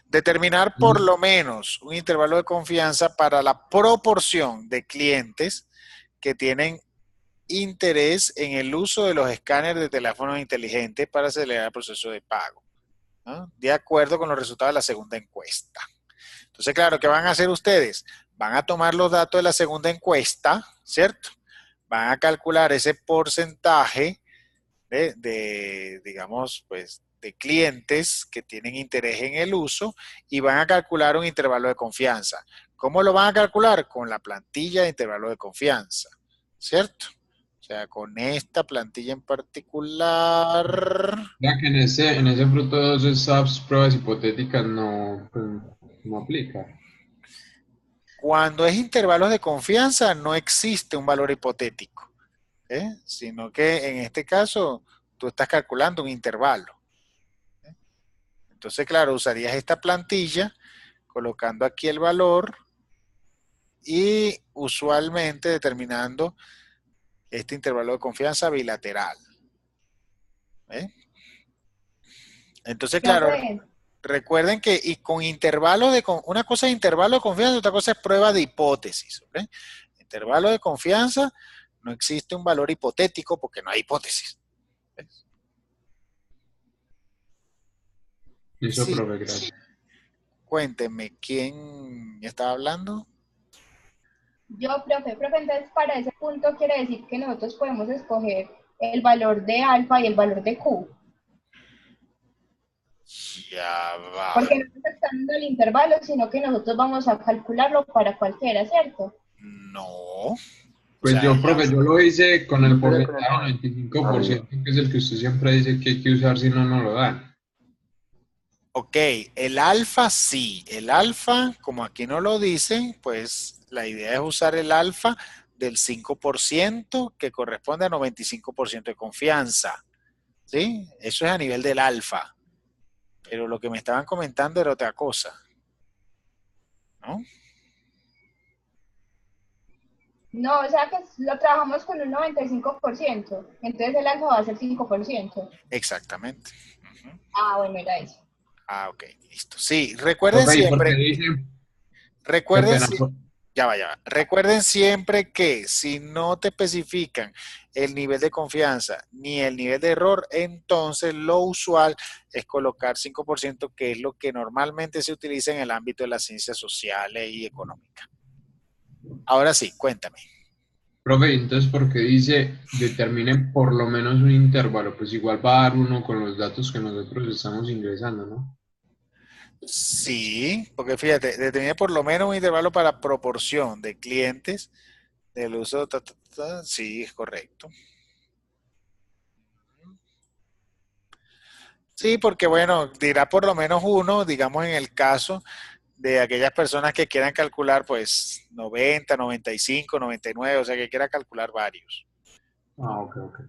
Determinar por lo menos un intervalo de confianza para la proporción de clientes que tienen interés en el uso de los escáneres de teléfonos inteligentes para acelerar el proceso de pago, ¿no? De acuerdo con los resultados de la segunda encuesta. Entonces, claro, ¿qué van a hacer ustedes? Van a tomar los datos de la segunda encuesta, ¿cierto? Van a calcular ese porcentaje digamos, pues, de clientes que tienen interés en el uso y van a calcular un intervalo de confianza. ¿Cómo lo van a calcular? Con la plantilla de intervalo de confianza, ¿cierto? O sea, con esta plantilla en particular. Ya que en ese fruto 2 esas pruebas hipotéticas no, pues, no aplica. Cuando es intervalos de confianza, no existe un valor hipotético. Sino que en este caso tú estás calculando un intervalo. Entonces, claro, usarías esta plantilla colocando aquí el valor y usualmente determinando este intervalo de confianza bilateral. Entonces, claro, Profe, recuerden que y con intervalos una cosa es intervalo de confianza, otra cosa es prueba de hipótesis. ¿Ok? Intervalo de confianza, no existe un valor hipotético porque no hay hipótesis. Eso, Sí. profe, gracias. Cuéntenme, ¿quién estaba hablando? yo, profe, entonces para ese punto quiere decir que nosotros podemos escoger el valor de alfa y el valor de Q, Ya va. porque no nos están dando el intervalo, sino que nosotros vamos a calcularlo para cualquiera, ¿cierto? No. Pues O sea, yo, profe, yo lo hice con el Pero porcentaje del 95%, que es el que usted siempre dice que hay que usar, si no, no lo dan. ok, el alfa sí. El alfa, como aquí no lo dice, pues la idea es usar el alfa del 5% que corresponde a 95% de confianza. ¿Sí? Eso es a nivel del alfa. Pero lo que me estaban comentando era otra cosa. ¿No? No, o sea que lo trabajamos con un 95%, entonces el alfa va a ser 5%. Exactamente. Ujú. Ah, bueno, era eso. Ah, ok, listo. Sí, recuerden Profe, ¿y por qué siempre, dice? Qué recuerden, pena. ya va, ya va. Recuerden siempre que si no te especifican el nivel de confianza ni el nivel de error, entonces lo usual es colocar 5%, que es lo que normalmente se utiliza en el ámbito de las ciencias sociales y económicas. Ahora sí, cuéntame. Profe, entonces, ¿por qué dice determinen por lo menos un intervalo? Pues igual va a dar uno con los datos que nosotros estamos ingresando, ¿no? Sí, porque fíjate, determina por lo menos un intervalo para proporción de clientes del uso. Sí, es correcto. Sí, porque bueno, dirá por lo menos uno, digamos en el caso de aquellas personas que quieran calcular pues 90, 95, 99, o sea que quiera calcular varios. Ah, ok, ok.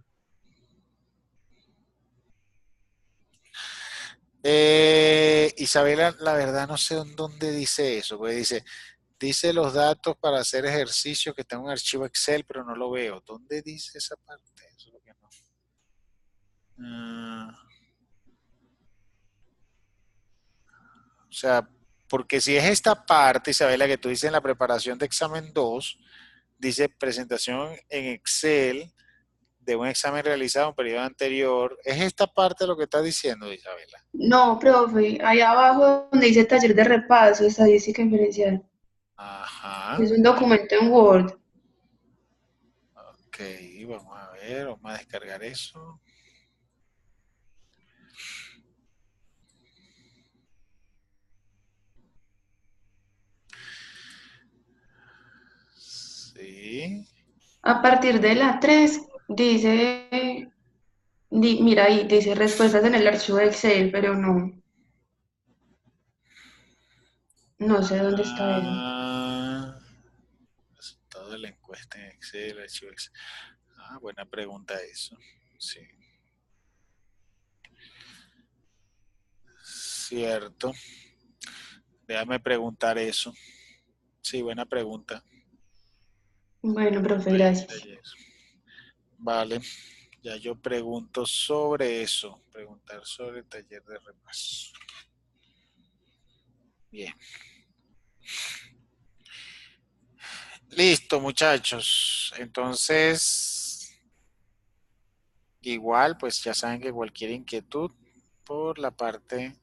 Isabela, la verdad no sé en dónde dice eso, porque dice los datos para hacer ejercicio que está en un archivo Excel, pero no lo veo. ¿Dónde dice esa parte? Eso es lo que no. O sea, porque si es esta parte, Isabela, que tú dices en la preparación de examen 2, dice presentación en Excel de un examen realizado en un periodo anterior. ¿Es esta parte lo que está diciendo, Isabela? No, profe, ahí abajo donde dice taller de repaso, estadística inferencial. Ajá. Es un documento en Word. Ok, vamos a ver, vamos a descargar eso. Sí. A partir de la 3 dice, mira ahí, dice respuestas en el archivo de Excel, pero no sé dónde está eso. Resultado de la encuesta en Excel, archivo Excel. Ah, buena pregunta eso. Sí. Cierto. Déjame preguntar eso. Sí, buena pregunta. Bueno, profe, gracias. Vale, ya yo pregunto sobre eso. Preguntar sobre el taller de repaso. Bien. Listo, muchachos. Entonces, igual, pues ya saben que cualquier inquietud por la parte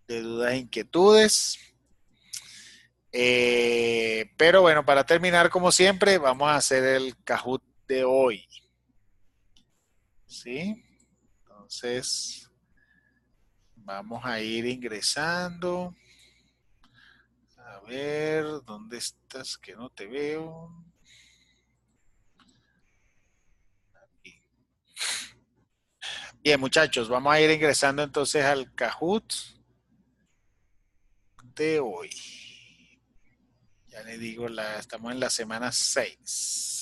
de dudas e inquietudes. Pero bueno, para terminar, como siempre, vamos a hacer el Kahoot de hoy. ¿Sí? Entonces, vamos a ir ingresando. A ver, ¿dónde estás? Que no te veo. Aquí. Bien, muchachos, vamos a ir ingresando entonces al Kahoot de hoy. Ya les digo, estamos en la semana 6.